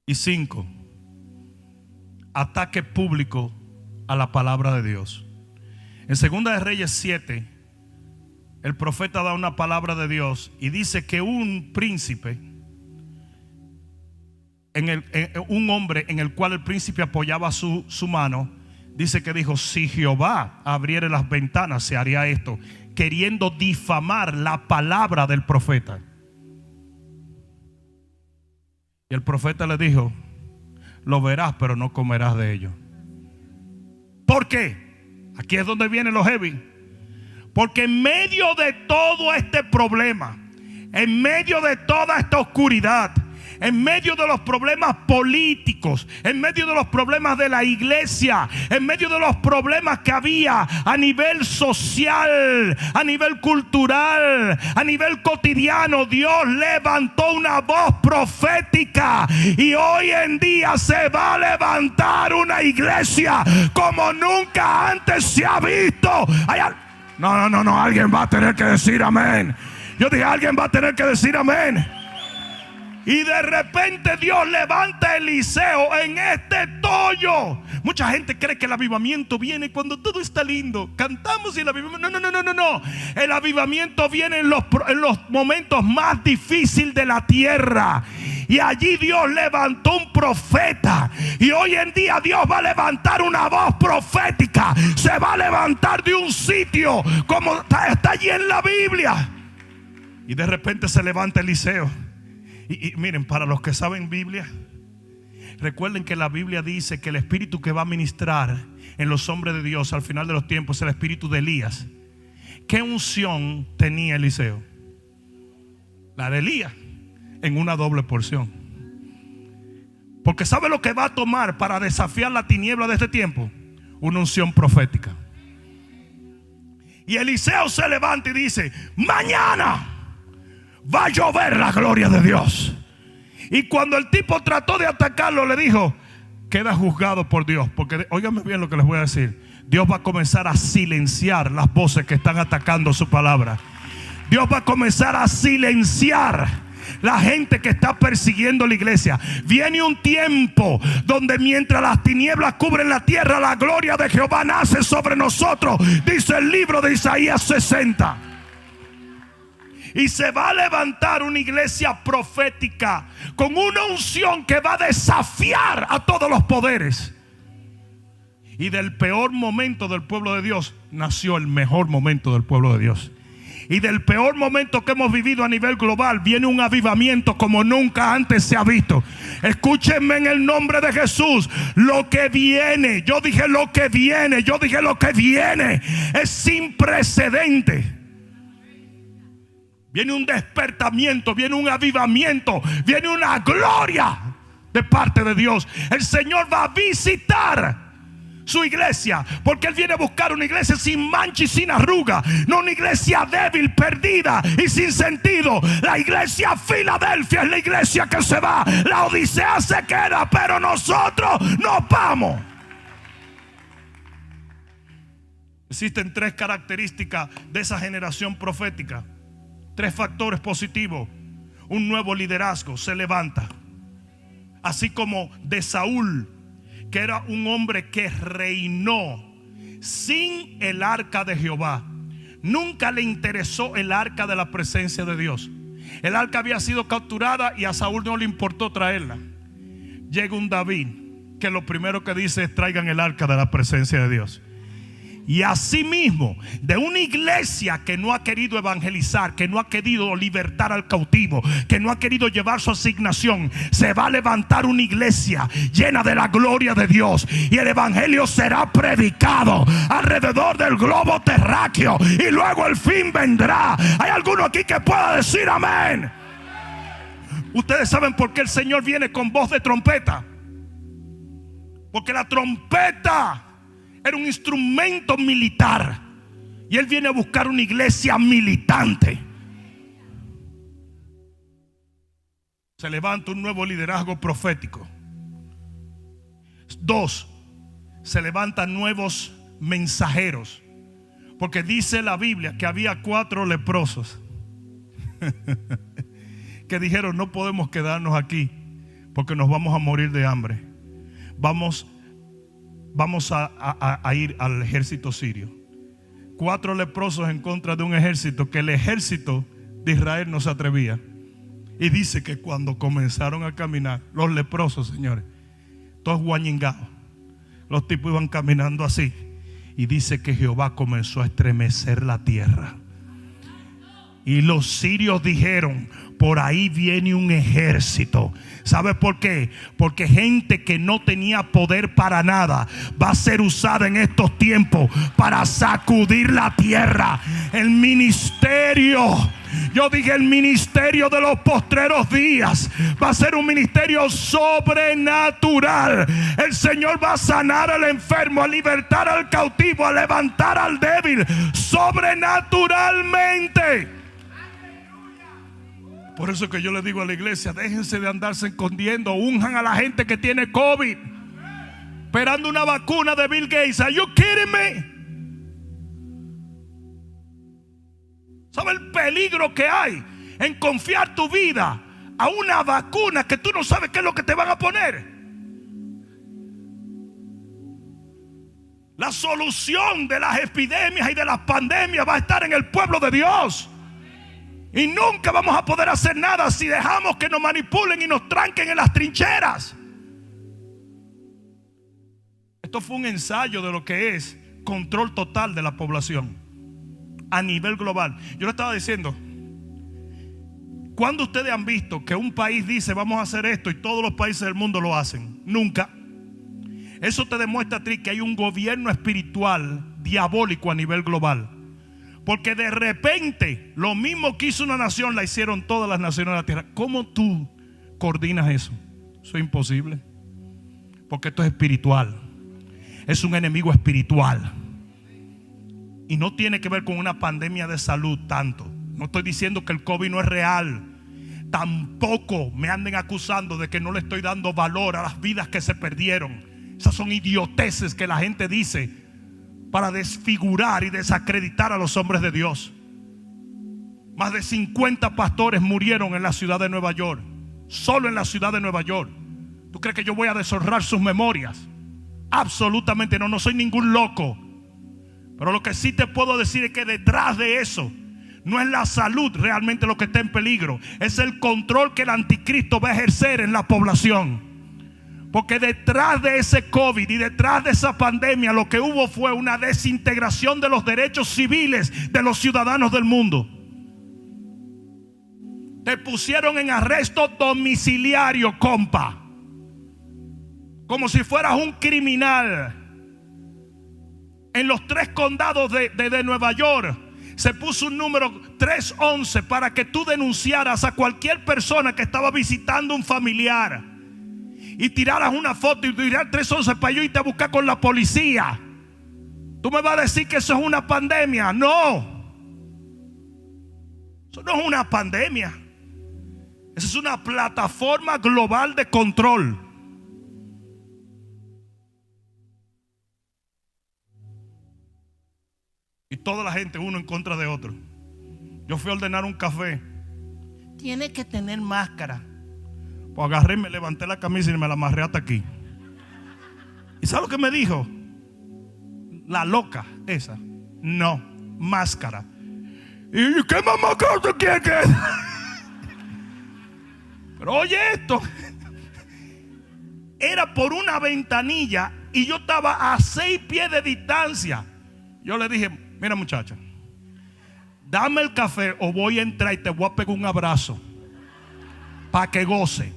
Y 5, ataque público a la palabra de Dios. En 2 de Reyes 7, el profeta da una palabra de Dios y dice que un príncipe, un hombre en el cual el príncipe apoyaba su mano, dice que dijo: si Jehová abriere las ventanas, se haría esto, queriendo difamar la palabra del profeta. Y el profeta le dijo: lo verás, pero no comerás de ello. ¿Por qué? Aquí es donde viene lo heavy. Porque en medio de todo este problema, en medio de toda esta oscuridad, en medio de los problemas políticos, en medio de los problemas de la iglesia, en medio de los problemas que había a nivel social, a nivel cultural, a nivel cotidiano, Dios levantó una voz profética. Y hoy en día se va a levantar una iglesia como nunca antes se ha visto. No, alguien va a tener que decir amén. Yo dije: alguien va a tener que decir amén. Y de repente Dios levanta a Eliseo en este tollo. Mucha gente cree que el avivamiento viene cuando todo está lindo. Cantamos y el avivamiento. No. El avivamiento viene en los momentos más difíciles de la tierra. Y allí Dios levantó un profeta. Y hoy en día Dios va a levantar una voz profética. Se va a levantar de un sitio como está allí en la Biblia. Y de repente se levanta Eliseo. Y miren, para los que saben Biblia, recuerden que la Biblia dice que el espíritu que va a ministrar en los hombres de Dios al final de los tiempos es el espíritu de Elías. ¿Qué unción tenía Eliseo? La de Elías, en una doble porción. Porque ¿sabe lo que va a tomar para desafiar la tiniebla de este tiempo? Una unción profética. Y Eliseo se levanta y dice: mañana va a llover la gloria de Dios. Y cuando el tipo trató de atacarlo, le dijo: queda juzgado por Dios. Porque óigame bien lo que les voy a decir. Dios va a comenzar a silenciar las voces que están atacando su palabra. Dios va a comenzar a silenciar la gente que está persiguiendo la iglesia. Viene un tiempo donde mientras las tinieblas cubren la tierra, la gloria de Jehová nace sobre nosotros, dice el libro de Isaías 60. Y se va a levantar una iglesia profética con una unción que va a desafiar a todos los poderes. Y del peor momento del pueblo de Dios nació el mejor momento del pueblo de Dios. Y del peor momento que hemos vivido a nivel global viene un avivamiento como nunca antes se ha visto. Escúchenme en el nombre de Jesús. Lo que viene, yo dije lo que viene es sin precedente. Viene un despertamiento, viene un avivamiento, viene una gloria de parte de Dios. El Señor va a visitar su iglesia, porque Él viene a buscar una iglesia sin mancha y sin arruga, no una iglesia débil, perdida y sin sentido. La iglesia Filadelfia es la iglesia que se va. La Odisea se queda, pero nosotros nos vamos. Existen tres características de esa generación profética, tres factores positivos. Un nuevo liderazgo se levanta, así como de Saúl, que era un hombre que reinó sin el arca de Jehová. Nunca le interesó el arca de la presencia de Dios. El arca había sido capturada y a Saúl no le importó traerla. Llega un David que lo primero que dice es: traigan el arca de la presencia de Dios. Y asimismo, de una iglesia que no ha querido evangelizar, que no ha querido libertar al cautivo, que no ha querido llevar su asignación, se va a levantar una iglesia llena de la gloria de Dios. Y el evangelio será predicado alrededor del globo terráqueo. Y luego el fin vendrá. ¿Hay alguno aquí que pueda decir amén? Ustedes saben por qué el Señor viene con voz de trompeta. Porque la trompeta era un instrumento militar. Y Él viene a buscar una iglesia militante. Se levanta un nuevo liderazgo profético. 2, se levantan nuevos mensajeros. Porque dice la Biblia que había 4 leprosos que dijeron: no podemos quedarnos aquí porque nos vamos a morir de hambre. Vamos a ir al ejército sirio. 4 leprosos en contra de un ejército que el ejército de Israel no se atrevía. Y dice que cuando comenzaron a caminar, los leprosos, señores, todos guañingados, los tipos iban caminando así. Y dice que Jehová comenzó a estremecer la tierra. Y los sirios dijeron: por ahí viene un ejército. ¿Sabe por qué? Porque gente que no tenía poder para nada va a ser usada en estos tiempos para sacudir la tierra. El ministerio, yo dije el ministerio de los postreros días, va a ser un ministerio sobrenatural. El Señor va a sanar al enfermo, a libertar al cautivo, a levantar al débil sobrenaturalmente. Por eso que yo le digo a la iglesia: déjense de andarse escondiendo, unjan a la gente que tiene COVID, esperando una vacuna de Bill Gates. Are you kidding me? ¿Sabe el peligro que hay en confiar tu vida a una vacuna que tú no sabes qué es lo que te van a poner? La solución de las epidemias y de las pandemias va a estar en el pueblo de Dios. Y nunca vamos a poder hacer nada si dejamos que nos manipulen y nos tranquen en las trincheras. Esto fue un ensayo de lo que es control total de la población a nivel global. Yo le estaba diciendo: ¿cuándo ustedes han visto que un país dice vamos a hacer esto y todos los países del mundo lo hacen? Nunca. Eso te demuestra a ti que hay un gobierno espiritual diabólico a nivel global. Porque de repente lo mismo que hizo una nación, la hicieron todas las naciones de la tierra. ¿Cómo tú coordinas eso? Eso es imposible. Porque esto es espiritual. Es un enemigo espiritual. Y no tiene que ver con una pandemia de salud tanto. No estoy diciendo que el COVID no es real. Tampoco me anden acusando de que no le estoy dando valor a las vidas que se perdieron. Esas son idioteces que la gente dice para desfigurar y desacreditar a los hombres de Dios. Más de 50 pastores murieron en la ciudad de Nueva York. Solo en la ciudad de Nueva York. ¿Tú crees que yo voy a deshonrar sus memorias? Absolutamente no, no soy ningún loco. Pero lo que sí te puedo decir es que detrás de eso no es la salud realmente lo que está en peligro. Es el control que el anticristo va a ejercer en la población. Porque detrás de ese COVID y detrás de esa pandemia lo que hubo fue una desintegración de los derechos civiles de los ciudadanos del mundo. Te pusieron en arresto domiciliario, compa. Como si fueras un criminal. En los 3 condados de Nueva York se puso un número 311 para que tú denunciaras a cualquier persona que estaba visitando un familiar y tiraras una foto y tirar 311 para yo irte a buscar con la policía. Tú me vas a decir que eso es una pandemia. No, eso no es una pandemia. Esa es una plataforma global de control. Y toda la gente uno en contra de otro. Yo fui a ordenar un café. Tiene que tener máscara. Pues agarré y me levanté la camisa y me la amarré hasta aquí. ¿Y sabes lo que me dijo? La loca esa. No, máscara. ¿Y qué más máscara usted quiere que? Pero oye esto. Era por una ventanilla y yo estaba a 6 pies de distancia. Yo le dije: mira, muchacha, dame el café o voy a entrar y te voy a pegar un abrazo para que goce.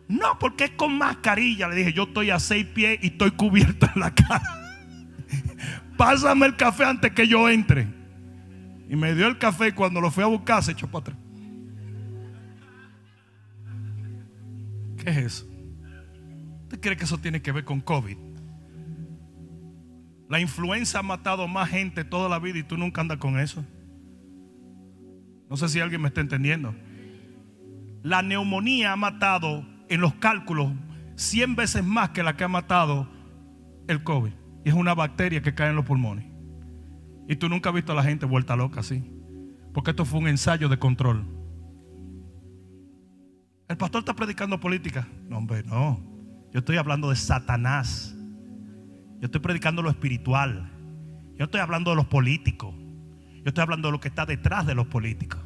No, porque es con mascarilla. Le dije: yo estoy a 6 pies y estoy cubierto en la cara. Pásame el café antes que yo entre. Y me dio el café y cuando lo fui a buscar se echó para atrás. ¿Qué es eso? ¿Usted cree que eso tiene que ver con COVID? La influenza ha matado más gente toda la vida y tú nunca andas con eso. No sé si alguien me está entendiendo. La neumonía ha matado en los cálculos 100 veces más que la que ha matado el COVID. Y es una bacteria que cae en los pulmones. Y tú nunca has visto a la gente vuelta loca así. Porque esto fue un ensayo de control. El pastor está predicando política. No, hombre, no. Yo estoy hablando de Satanás. Yo estoy predicando lo espiritual. Yo no estoy hablando de los políticos. Yo estoy hablando de lo que está detrás de los políticos.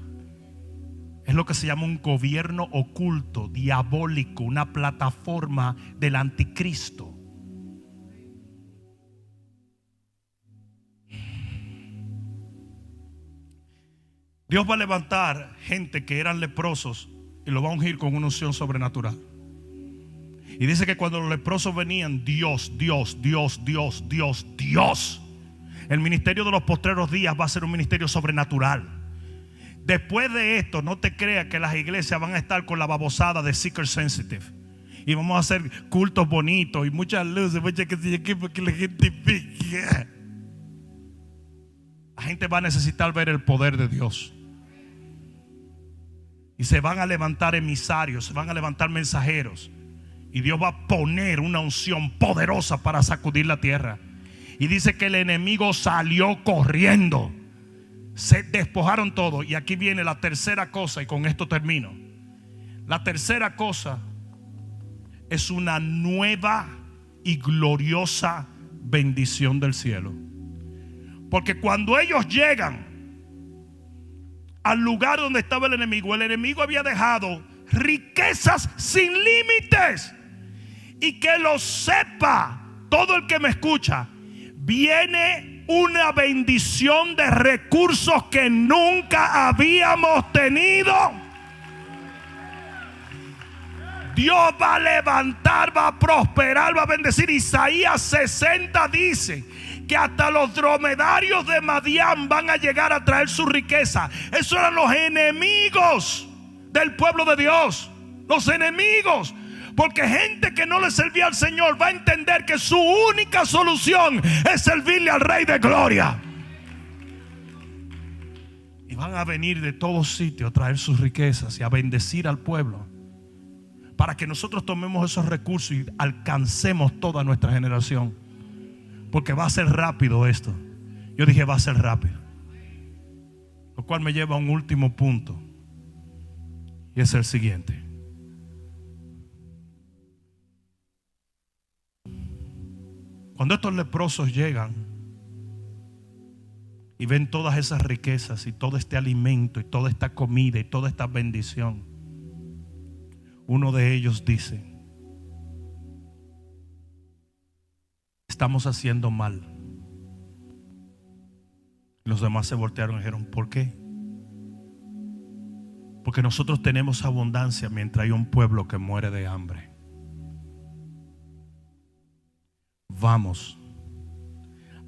Es lo que se llama un gobierno oculto, diabólico, una plataforma del anticristo. Dios va a levantar gente que eran leprosos y lo va a ungir con una unción sobrenatural. Y dice que cuando los leprosos venían, Dios. El ministerio de los postreros días va a ser un ministerio sobrenatural. Después de esto, no te creas que las iglesias van a estar con la babosada de seeker sensitive. Y vamos a hacer cultos bonitos y muchas luces, muchas que se aquí porque la gente pique. La gente va a necesitar ver el poder de Dios. Y se van a levantar emisarios, se van a levantar mensajeros. Y Dios va a poner una unción poderosa para sacudir la tierra. Y dice que el enemigo salió corriendo. Se despojaron todo. Y aquí viene la tercera cosa, y con esto termino. La tercera cosa es una nueva y gloriosa bendición del cielo. Porque cuando ellos llegan al lugar donde estaba el enemigo había dejado riquezas sin límites. Y que lo sepa todo el que me escucha, viene una bendición de recursos que nunca habíamos tenido. Dios va a levantar, va a prosperar, va a bendecir. Isaías 60 dice que hasta los dromedarios de Madián van a llegar a traer su riqueza. Esos eran los enemigos del pueblo de Dios. Los enemigos. Porque gente que no le servía al Señor va a entender que su única solución es servirle al Rey de Gloria. Y van a venir de todos sitios a traer sus riquezas y a bendecir al pueblo, para que nosotros tomemos esos recursos y alcancemos toda nuestra generación. Porque va a ser rápido esto. Yo dije va a ser rápido. Lo cual me lleva a un último punto, y es el siguiente. Cuando estos leprosos llegan y ven todas esas riquezas y todo este alimento y toda esta comida y toda esta bendición, uno de ellos dice: estamos haciendo mal. Los demás se voltearon y dijeron: ¿por qué? Porque nosotros tenemos abundancia mientras hay un pueblo que muere de hambre. Vamos,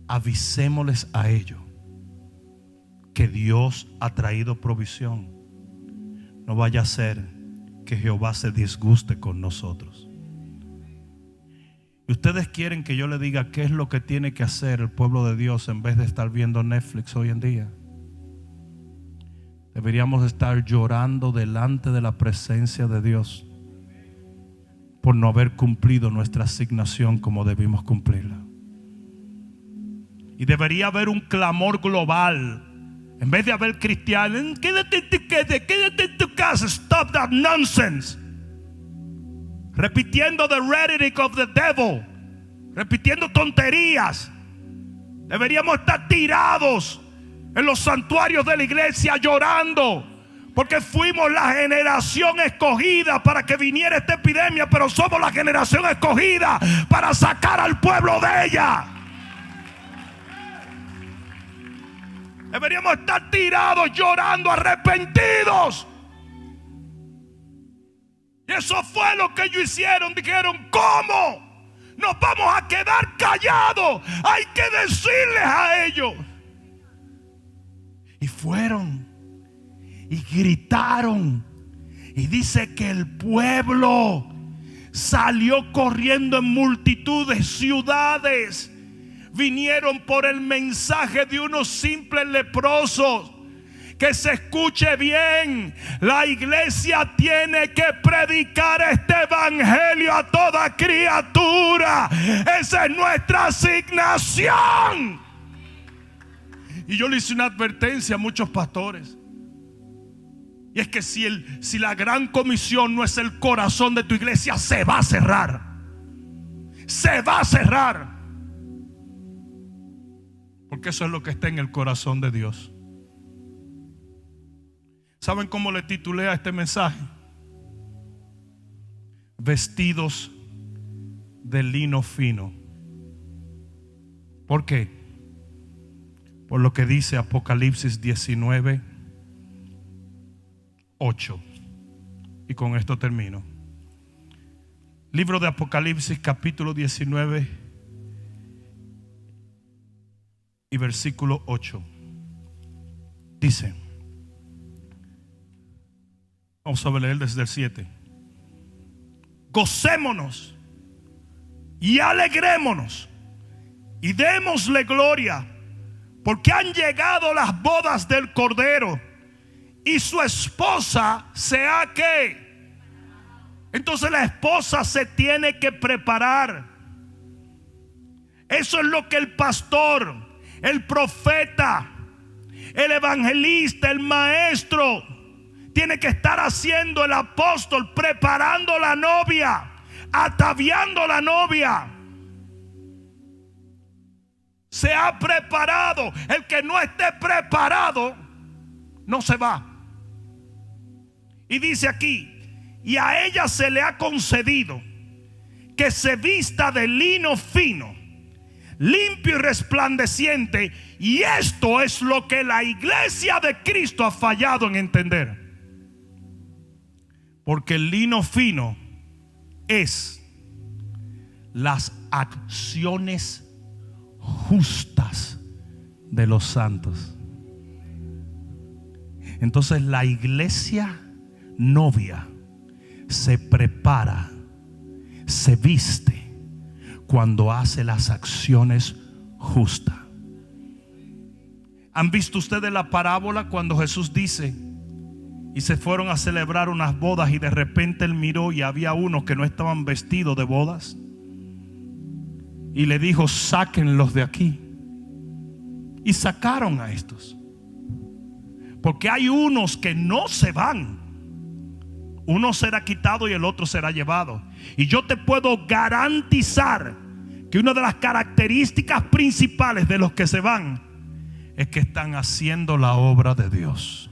avisémosles a ellos que Dios ha traído provisión. No vaya a ser que Jehová se disguste con nosotros. Y ustedes quieren que yo le diga qué es lo que tiene que hacer el pueblo de Dios en vez de estar viendo Netflix hoy en día. Deberíamos estar llorando delante de la presencia de Dios por no haber cumplido nuestra asignación como debimos cumplirla. Y debería haber un clamor global. En vez de haber cristianos: quédate en tu casa, stop that nonsense. Repitiendo the rhetoric of the devil, repitiendo tonterías. Deberíamos estar tirados en los santuarios de la iglesia llorando, porque fuimos la generación escogida para que viniera esta epidemia, pero somos la generación escogida para sacar al pueblo de ella. Deberíamos estar tirados llorando, arrepentidos. Y eso fue lo que ellos hicieron. Dijeron: ¿cómo nos vamos a quedar callados? Hay que decirles a ellos. Y fueron y gritaron. Y dice que el pueblo salió corriendo en multitudes, ciudades. Vinieron por el mensaje de unos simples leprosos. Que se escuche bien, la iglesia tiene que predicar este evangelio a toda criatura. Esa es nuestra asignación. Y yo le hice una advertencia a muchos pastores, y es que si la gran comisión no es el corazón de tu iglesia, se va a cerrar. Se va a cerrar. Porque eso es lo que está en el corazón de Dios. ¿Saben cómo le titulé a este mensaje? Vestidos de lino fino. ¿Por qué? Por lo que dice Apocalipsis 19, 8. Y con esto termino. Libro de Apocalipsis, capítulo 19 y versículo 8. Dice, vamos a leer desde el 7. Gocémonos y alegrémonos y démosle gloria, porque han llegado las bodas del Cordero y su esposa se ha ¿qué? Entonces la esposa se tiene que preparar. Eso es lo que el pastor, el profeta, el evangelista, el maestro tiene que estar haciendo. El apóstol, preparando la novia, ataviando la novia. Se ha preparado. El que no esté preparado no se va. Y dice aquí, y a ella se le ha concedido que se vista de lino fino, limpio y resplandeciente. Y esto es lo que la iglesia de Cristo ha fallado en entender. Porque el lino fino es las acciones justas de los santos. Entonces la iglesia novia se prepara, se viste cuando hace las acciones justas. ¿Han visto ustedes la parábola cuando Jesús dice: y se fueron a celebrar unas bodas, y de repente él miró y había unos que no estaban vestidos de bodas, y le dijo: sáquenlos de aquí? Y sacaron a estos. Porque hay unos que no se van. Uno será quitado y el otro será llevado. Y yo te puedo garantizar que una de las características principales de los que se van es que están haciendo la obra de Dios.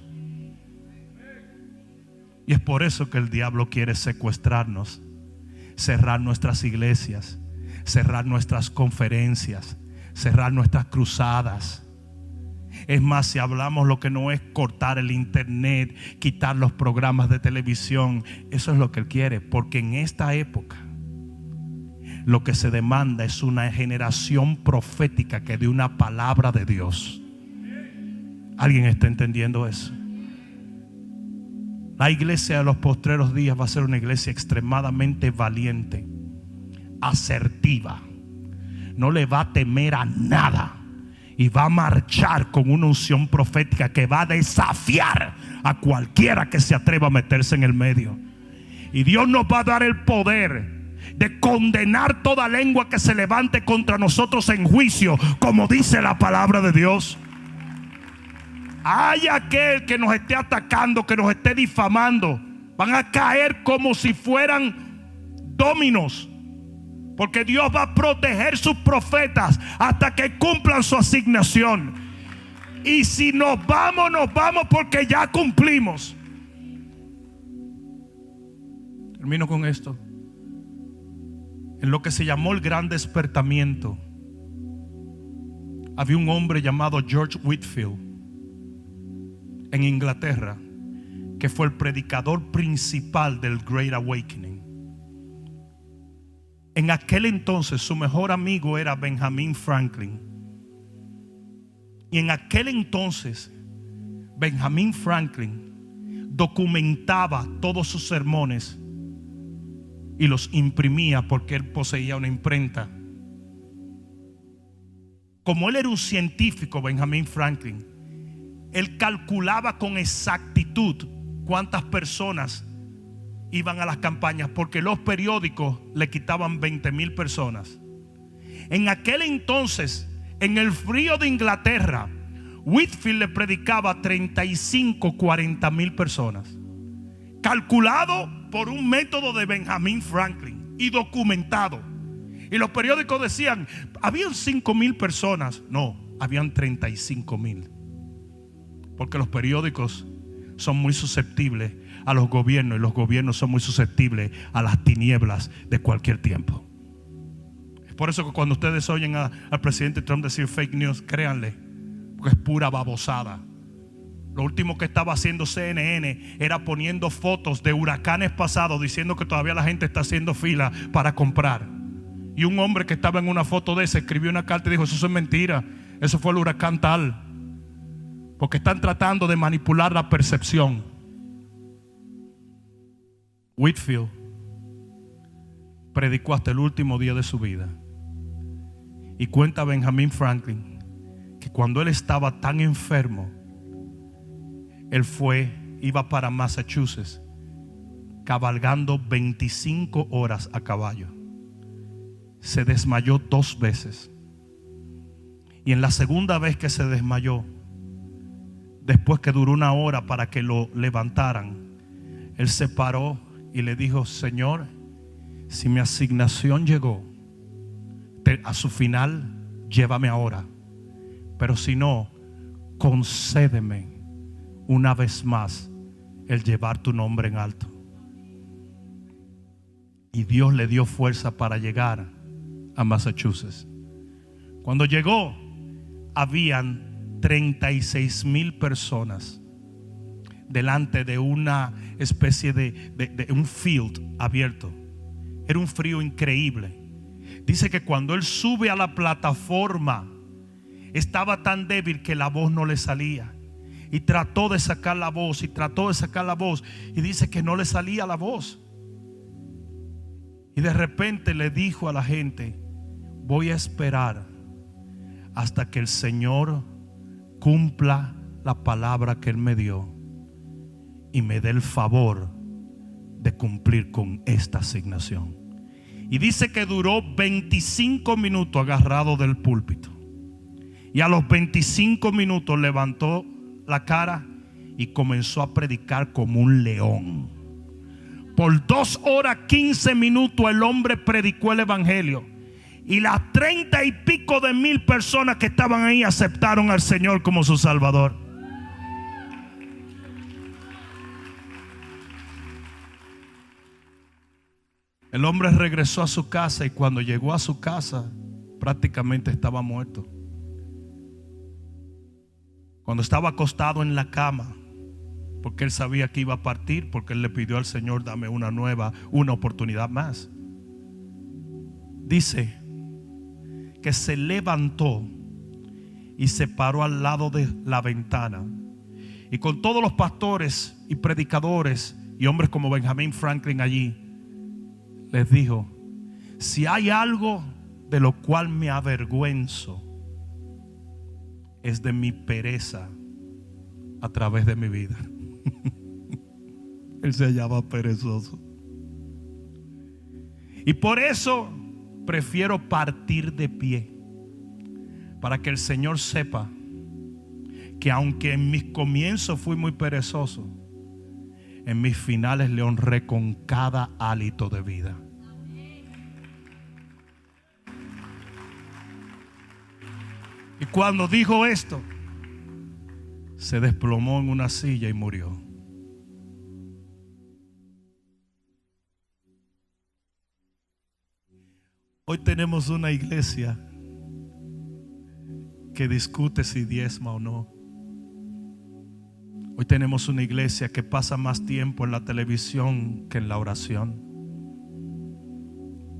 Y es por eso que el diablo quiere secuestrarnos, cerrar nuestras iglesias, cerrar nuestras conferencias, cerrar nuestras cruzadas. Es más, si hablamos lo que no es cortar el internet, quitar los programas de televisión, eso es lo que él quiere. Porque en esta época lo que se demanda es una generación profética que dé una palabra de Dios. ¿Alguien está entendiendo eso? La iglesia de los postreros días va a ser una iglesia extremadamente valiente, asertiva. No le va a temer a nada. Y va a marchar con una unción profética que va a desafiar a cualquiera que se atreva a meterse en el medio. Y Dios nos va a dar el poder de condenar toda lengua que se levante contra nosotros en juicio, como dice la palabra de Dios. Hay aquel que nos esté atacando, que nos esté difamando, van a caer como si fueran dominos. Porque Dios va a proteger sus profetas hasta que cumplan su asignación. Y si nos vamos porque ya cumplimos. Termino con esto. En lo que se llamó el gran despertamiento, había un hombre llamado George Whitefield en Inglaterra, que fue el predicador principal del Great Awakening. En aquel entonces su mejor amigo era Benjamin Franklin. Y en aquel entonces Benjamin Franklin documentaba todos sus sermones y los imprimía porque él poseía una imprenta. Como él era un científico, Benjamin Franklin, él calculaba con exactitud cuántas personas iban a las campañas, porque los periódicos le quitaban 20,000 personas. En aquel entonces, en el frío de Inglaterra, Whitefield le predicaba a 35, 40,000 personas, calculado por un método de Benjamin Franklin y documentado. Y los periódicos decían, habían 5,000 personas. No, habían 35,000. Porque los periódicos son muy susceptibles a los gobiernos, y los gobiernos son muy susceptibles a las tinieblas de cualquier tiempo. Es por eso que cuando ustedes oyen al presidente Trump decir fake news, créanle, porque es pura babosada. Lo último que estaba haciendo CNN era poniendo fotos de huracanes pasados, diciendo que todavía la gente está haciendo fila para comprar. Y un hombre que estaba en una foto de esa escribió una carta y dijo: eso es mentira, eso fue el huracán tal. Porque están tratando de manipular la percepción. Whitefield predicó hasta el último día de su vida. Y cuenta Benjamin Franklin que cuando él estaba tan enfermo, él iba para Massachusetts, cabalgando 25 horas a caballo. Se desmayó 2 veces. Y en la segunda vez que se desmayó, después que duró 1 hora para que lo levantaran, él se paró y le dijo: Señor, si mi asignación llegó a su final, llévame ahora. Pero si no, concédeme una vez más el llevar tu nombre en alto. Y Dios le dio fuerza para llegar a Massachusetts. Cuando llegó, habían 36,000 personas delante de una especie de un field abierto. Era un frío increíble. Dice que cuando él sube a la plataforma, estaba tan débil que la voz no le salía. Y trató de sacar la voz, y dice que no le salía la voz. Y de repente le dijo a la gente: voy a esperar hasta que el Señor cumpla la palabra que Él me dio y me dé el favor de cumplir con esta asignación. Y dice que duró 25 minutos agarrado del púlpito. Y a los 25 minutos levantó la cara y comenzó a predicar como un león. Por 2 horas 15 minutos el hombre predicó el evangelio. Y las 30 y pico de mil personas que estaban ahí aceptaron al Señor como su Salvador. El hombre regresó a su casa y cuando llegó a su casa prácticamente estaba muerto. Cuando estaba acostado en la cama, porque él sabía que iba a partir, porque él le pidió al Señor: dame una oportunidad más. Dice que se levantó y se paró al lado de la ventana, y con todos los pastores y predicadores y hombres como Benjamin Franklin allí, les dijo: si hay algo de lo cual me avergüenzo, es de mi pereza a través de mi vida. Él se hallaba perezoso. Y por eso prefiero partir de pie, para que el Señor sepa que aunque en mis comienzos fui muy perezoso, en mis finales le honré con cada hálito de vida. Y cuando dijo esto, se desplomó en una silla y murió. Hoy tenemos una iglesia que discute si diezma o no. Hoy tenemos una iglesia que pasa más tiempo en la televisión que en la oración.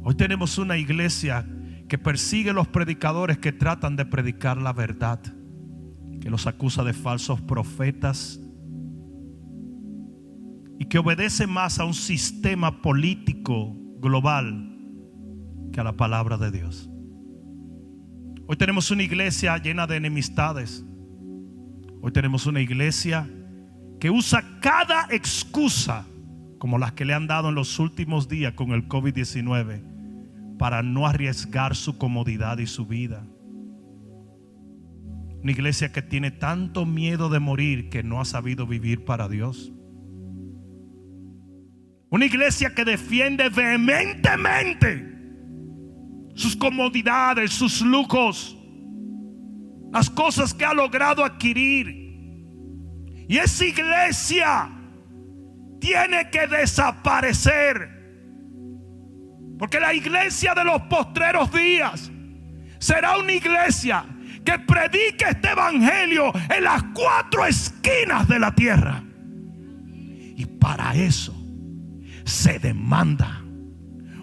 Hoy tenemos una iglesia que persigue a los predicadores que tratan de predicar la verdad, que los acusa de falsos profetas y que obedece más a un sistema político global que a la palabra de Dios. Hoy tenemos una iglesia llena de enemistades. Hoy tenemos una iglesia que usa cada excusa, como las que le han dado en los últimos días con el COVID-19, para no arriesgar su comodidad y su vida. Una iglesia que tiene tanto miedo de morir que no ha sabido vivir para Dios. Una iglesia que defiende vehementemente sus comodidades, sus lujos, las cosas que ha logrado adquirir. Y esa iglesia tiene que desaparecer, porque la iglesia de los postreros días será una iglesia que predique este evangelio en las 4 esquinas de la tierra. Y para eso se demanda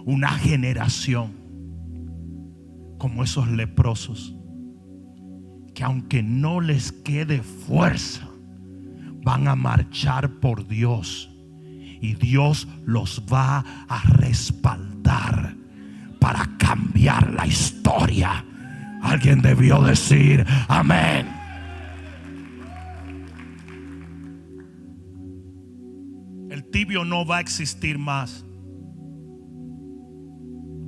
una generación como esos leprosos, que aunque no les quede fuerza, van a marchar por Dios, y Dios los va a respaldar para cambiar la historia. Alguien debió decir amén. El tibio no va a existir más.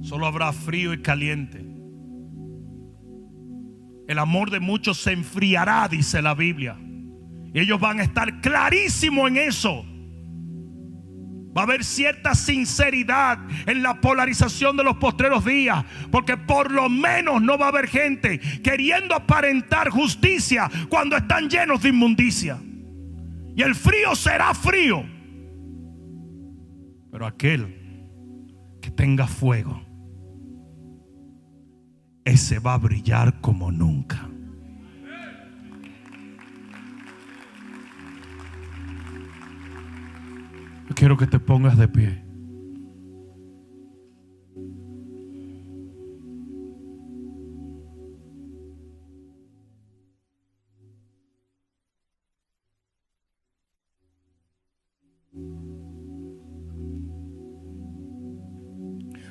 Solo habrá frío y caliente. El amor de muchos se enfriará, dice la Biblia. Y ellos van a estar clarísimos en eso. Va a haber cierta sinceridad en la polarización de los postreros días, porque por lo menos no va a haber gente queriendo aparentar justicia cuando están llenos de inmundicia. Y el frío será frío, pero aquel que tenga fuego, ese va a brillar como nunca. Yo quiero que te pongas de pie.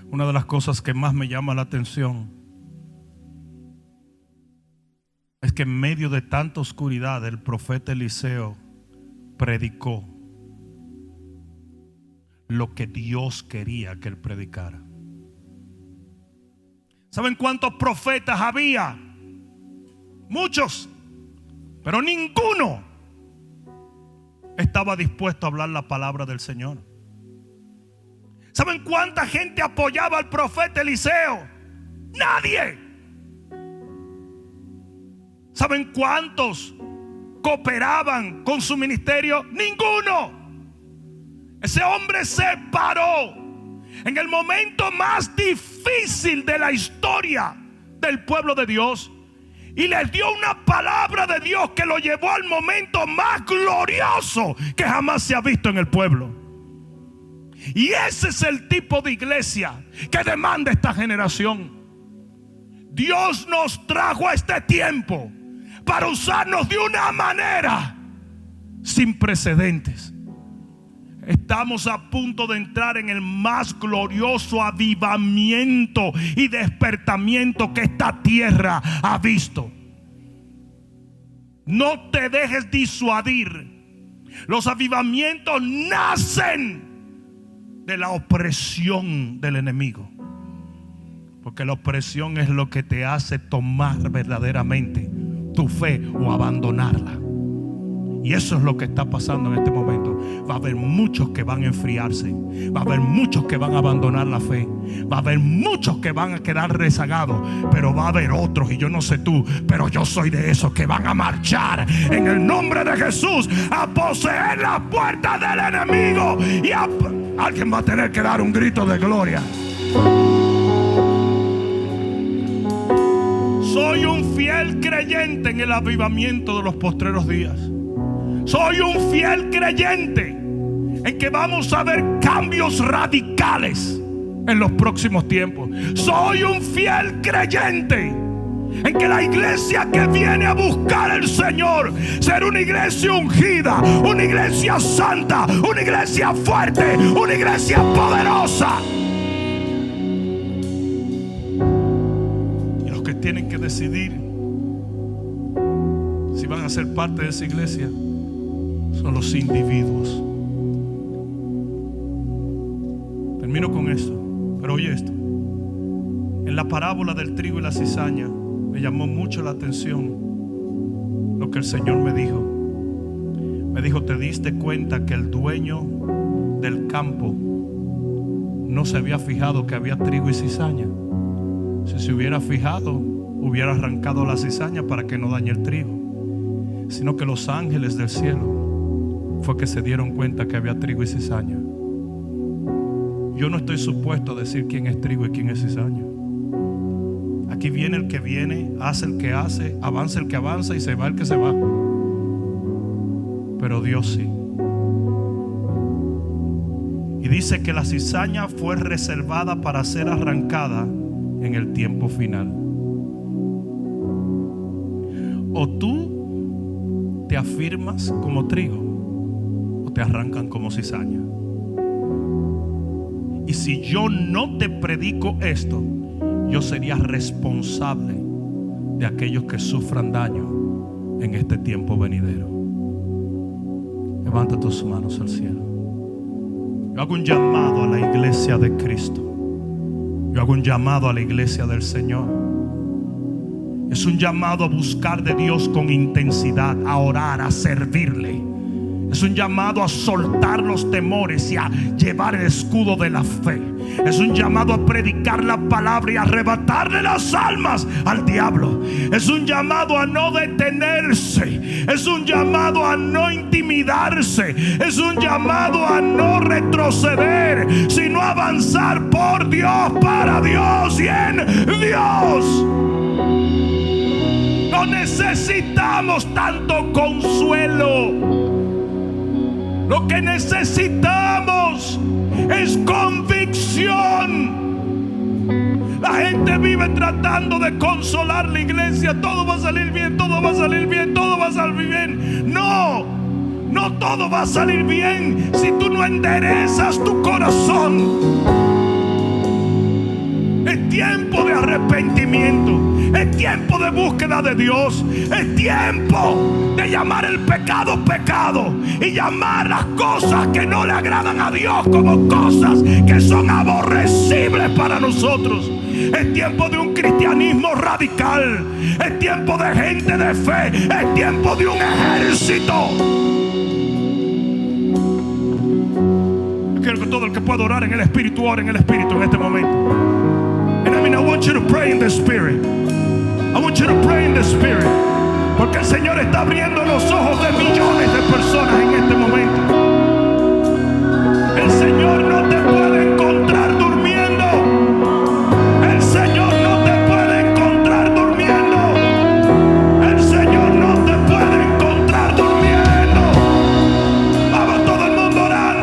Una de las cosas que más me llama la atención es que en medio de tanta oscuridad el profeta Eliseo predicó lo que Dios quería que él predicara. ¿Saben cuántos profetas había? Muchos, pero ninguno estaba dispuesto a hablar la palabra del Señor. ¿Saben cuánta gente apoyaba al profeta Eliseo? Nadie. ¿Saben cuántos cooperaban con su ministerio? Ninguno. Ese hombre se paró en el momento más difícil de la historia del pueblo de Dios y les dio una palabra de Dios que lo llevó al momento más glorioso que jamás se ha visto en el pueblo. Y ese es el tipo de iglesia que demanda esta generación. Dios nos trajo a este tiempo para usarnos de una manera sin precedentes. Estamos a punto de entrar en el más glorioso avivamiento y despertamiento que esta tierra ha visto. No te dejes disuadir. Los avivamientos nacen de la opresión del enemigo, porque la opresión es lo que te hace tomar verdaderamente tu fe o abandonarla. Y eso es lo que está pasando en este momento. Va a haber muchos que van a enfriarse. Va a haber muchos que van a abandonar la fe. Va a haber muchos que van a quedar rezagados. Pero va a haber otros, y yo no sé tú, pero yo soy de esos que van a marchar en el nombre de Jesús a poseer las puertas del enemigo. Y alguien va a tener que dar un grito de gloria. Soy un fiel creyente en el avivamiento de los postreros días. Soy un fiel creyente en que vamos a ver cambios radicales en los próximos tiempos. Soy un fiel creyente en que la iglesia que viene a buscar al Señor será una iglesia ungida, una iglesia santa, una iglesia fuerte, una iglesia poderosa. Y los que tienen que decidir si van a ser parte de esa iglesia son los individuos. Termino con esto, pero oye esto. En la parábola del trigo y la cizaña me llamó mucho la atención lo que el Señor me dijo. Me dijo: ¿te diste cuenta que el dueño del campo no se había fijado que había trigo y cizaña? Si se hubiera fijado, hubiera arrancado la cizaña para que no dañe el trigo. Sino que los ángeles del cielo fue que se dieron cuenta que había trigo y cizaña. Yo no estoy supuesto a decir quién es trigo y quién es cizaña. Aquí viene el que viene, hace el que hace, avanza el que avanza y se va el que se va. Pero Dios sí. Y dice que la cizaña fue reservada para ser arrancada en el tiempo final. O tú te afirmas como trigo, te arrancan como cizaña. Y si yo no te predico esto, yo sería responsable de aquellos que sufran daño en este tiempo venidero. Levanta tus manos al cielo. Yo hago un llamado a la iglesia de Cristo. Yo hago un llamado a la iglesia del Señor. Es un llamado a buscar de Dios con intensidad, a orar, a servirle. Es un llamado a soltar los temores y a llevar el escudo de la fe. Es un llamado a predicar la palabra y a arrebatarle las almas al diablo. Es un llamado a no detenerse. Es un llamado a no intimidarse. Es un llamado a no retroceder, sino avanzar por Dios, para Dios y en Dios. No necesitamos tanto consuelo. Lo que necesitamos es convicción. La gente vive tratando de consolar la iglesia. Todo va a salir bien, todo va a salir bien, todo va a salir bien. No, no todo va a salir bien si tú no enderezas tu corazón. Es tiempo de arrepentimiento. Es tiempo de búsqueda de Dios. Es tiempo de llamar el pecado pecado y llamar las cosas que no le agradan a Dios como cosas que son aborrecibles para nosotros. Es tiempo de un cristianismo radical. Es tiempo de gente de fe. Es tiempo de un ejército. quiero que todo el que pueda orar en el Espíritu ore en el Espíritu en este momento. And I mean, I want you to pray in the Spirit. I want you to pray in the Spirit. Porque el Señor está abriendo los ojos de millones de personas en este momento. El Señor no te puede encontrar durmiendo. El Señor no te puede encontrar durmiendo. El Señor no te puede encontrar durmiendo. Vamos todo el mundo orando.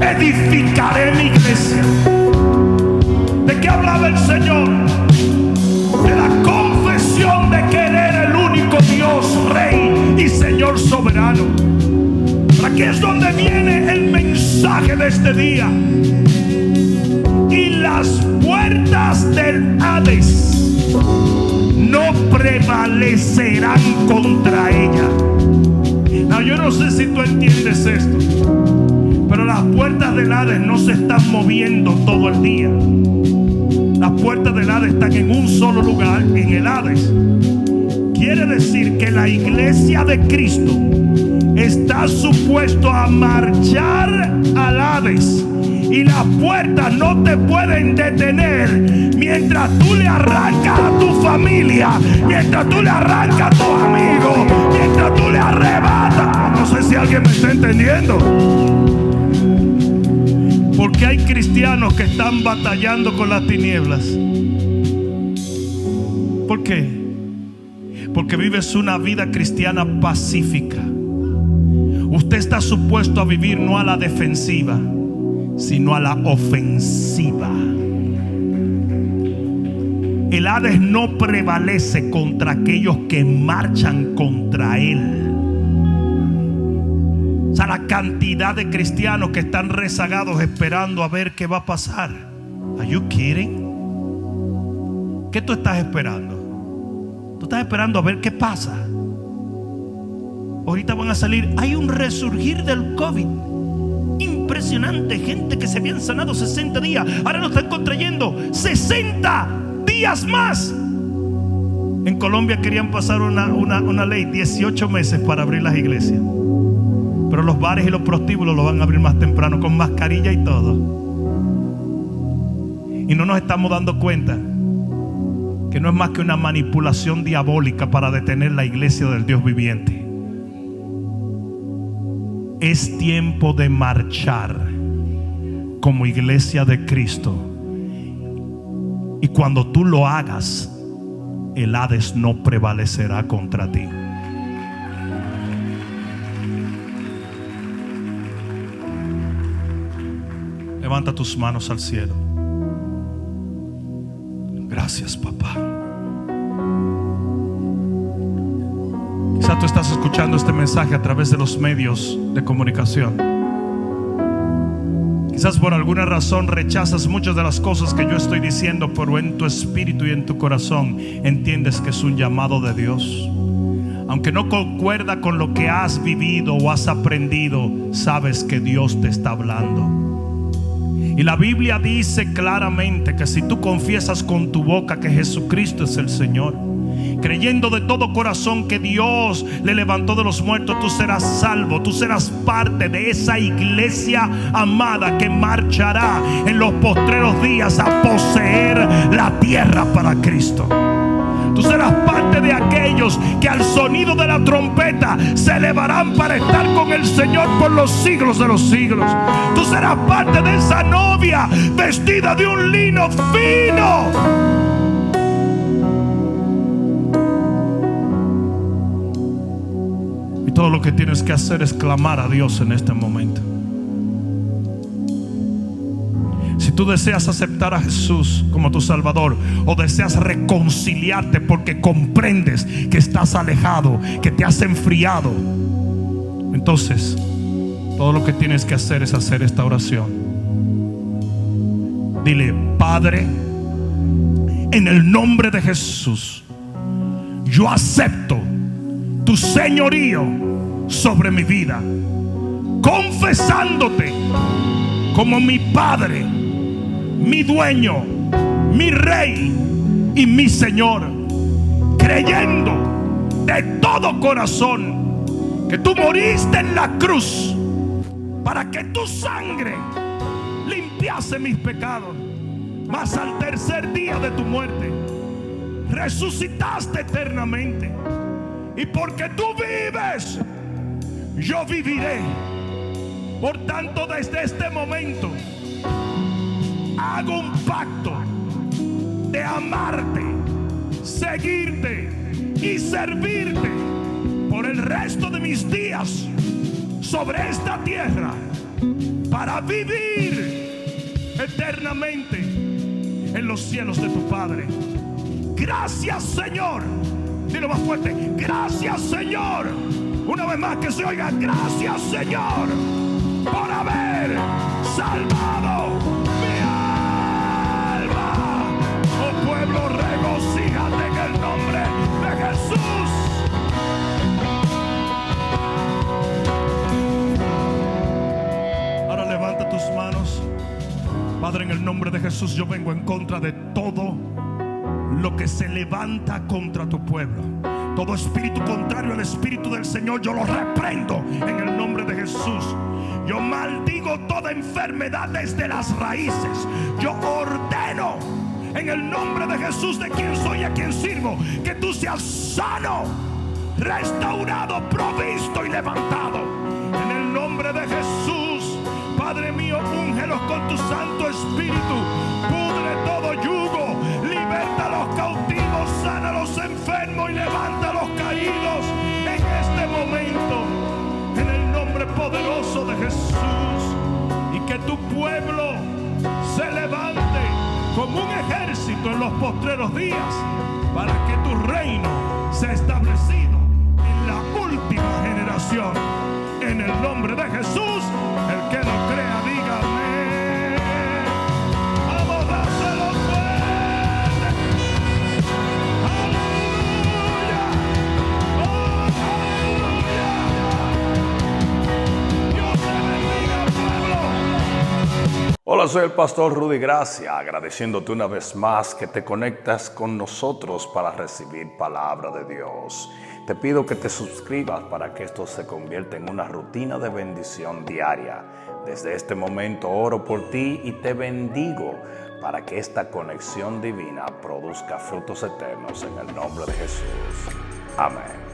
edificaré mi iglesia. ¿De qué hablaba el Señor? De la confesión de que Él era el único Dios, Rey y Señor soberano. Aquí es donde viene el mensaje de este día. Y las puertas del Hades no prevalecerán contra ella. No, yo no sé si tú entiendes esto, pero las puertas del Hades no se están moviendo todo el día. Las puertas del Hades están en un solo lugar, en el Hades. Quiere decir que la iglesia de Cristo está supuesto a marchar al Hades. Y las puertas no te pueden detener mientras tú le arrancas a tu familia, mientras tú le arrancas a tus amigos, mientras tú le arrebatas. No sé si alguien me está entendiendo. Porque hay cristianos que están batallando con las tinieblas. ¿Por qué? Porque vives una vida cristiana pacífica. Usted está supuesto a vivir no a la defensiva, sino a la ofensiva. El Hades no prevalece contra aquellos que marchan contra él. O sea, la cantidad de cristianos que están rezagados esperando a ver qué va a pasar. Are you kidding? ¿Qué tú estás esperando? Tú estás esperando a ver qué pasa. Ahorita van a salir. Hay un resurgir del COVID impresionante. Gente que se habían sanado 60 días, ahora lo están contrayendo 60 días más. En Colombia querían pasar una ley, 18 meses para abrir las iglesias, pero los bares y los prostíbulos lo van a abrir más temprano, con mascarilla y todo. Y no nos estamos dando cuenta que no es más que una manipulación diabólica para detener la iglesia del Dios viviente. Es tiempo de marchar como iglesia de Cristo. Y cuando tú lo hagas, el Hades no prevalecerá contra ti. Levanta tus manos al cielo. Gracias, papá. Quizás tú estás escuchando este mensaje a través de los medios de comunicación. Quizás por alguna razón rechazas muchas de las cosas que yo estoy diciendo, pero en tu espíritu y en tu corazón entiendes que es un llamado de Dios. Aunque no concuerda con lo que has vivido o has aprendido, sabes que Dios te está hablando. Y la Biblia dice claramente que si tú confiesas con tu boca que Jesucristo es el Señor, creyendo de todo corazón que Dios le levantó de los muertos, tú serás salvo. Tú serás parte de esa iglesia amada que marchará en los postreros días a poseer la tierra para Cristo. Tú serás parte de aquellos que al sonido de la trompeta se elevarán para estar con el Señor por los siglos de los siglos. Tú serás parte de esa novia vestida de un lino fino. Y todo lo que tienes que hacer es clamar a Dios en este momento. Si tú deseas aceptar a Jesús como tu Salvador, o deseas reconciliarte porque comprendes que estás alejado, que te has enfriado, entonces todo lo que tienes que hacer es hacer esta oración. Dile: Padre, en el nombre de Jesús, yo acepto tu señorío sobre mi vida, confesándote como mi Padre, mi dueño, mi Rey y mi Señor, creyendo de todo corazón que tú moriste en la cruz para que tu sangre limpiase mis pecados, mas al tercer día de tu muerte resucitaste eternamente. Y porque tú vives, yo viviré. Por tanto, desde este momento hago un pacto de amarte, seguirte y servirte por el resto de mis días sobre esta tierra, para vivir eternamente en los cielos de tu Padre. Gracias, Señor. Dilo más fuerte: gracias, Señor. Una vez más, que se oiga: gracias, Señor, por haber salvado mi alma. Oh pueblo, regocíjate en el nombre de Jesús. Ahora levanta tus manos. Padre, en el nombre de Jesús, yo vengo en contra de todo lo que se levanta contra tu pueblo. Todo espíritu contrario al espíritu del Señor, yo lo reprendo en el nombre de Jesús. Yo maldigo toda enfermedad desde las raíces. Yo ordeno en el nombre de Jesús, de quien soy y a quien sirvo, que tú seas sano, restaurado, provisto y levantado en el nombre de Jesús. Padre mío, úngelos con tu Santo Espíritu. Pudre todo yugo, liberta a los cautivos, sana a los enfermos y levanta a los caídos en este momento, en el nombre tu pueblo se levante como un ejército en los postreros días, para que tu reino sea establecido en la última generación. En el nombre de Jesús, el que lo crea, diga amén. Vamos, dáselo fuerte. Aleluya. Oh, aleluya. Dios te bendiga, pueblo. Hola, soy el pastor Rudy Gracia, agradeciéndote una vez más que te conectas con nosotros para recibir palabra de Dios. Te pido que te suscribas para que esto se convierta en una rutina de bendición diaria. Desde este momento oro por ti y te bendigo para que esta conexión divina produzca frutos eternos en el nombre de Jesús. Amén.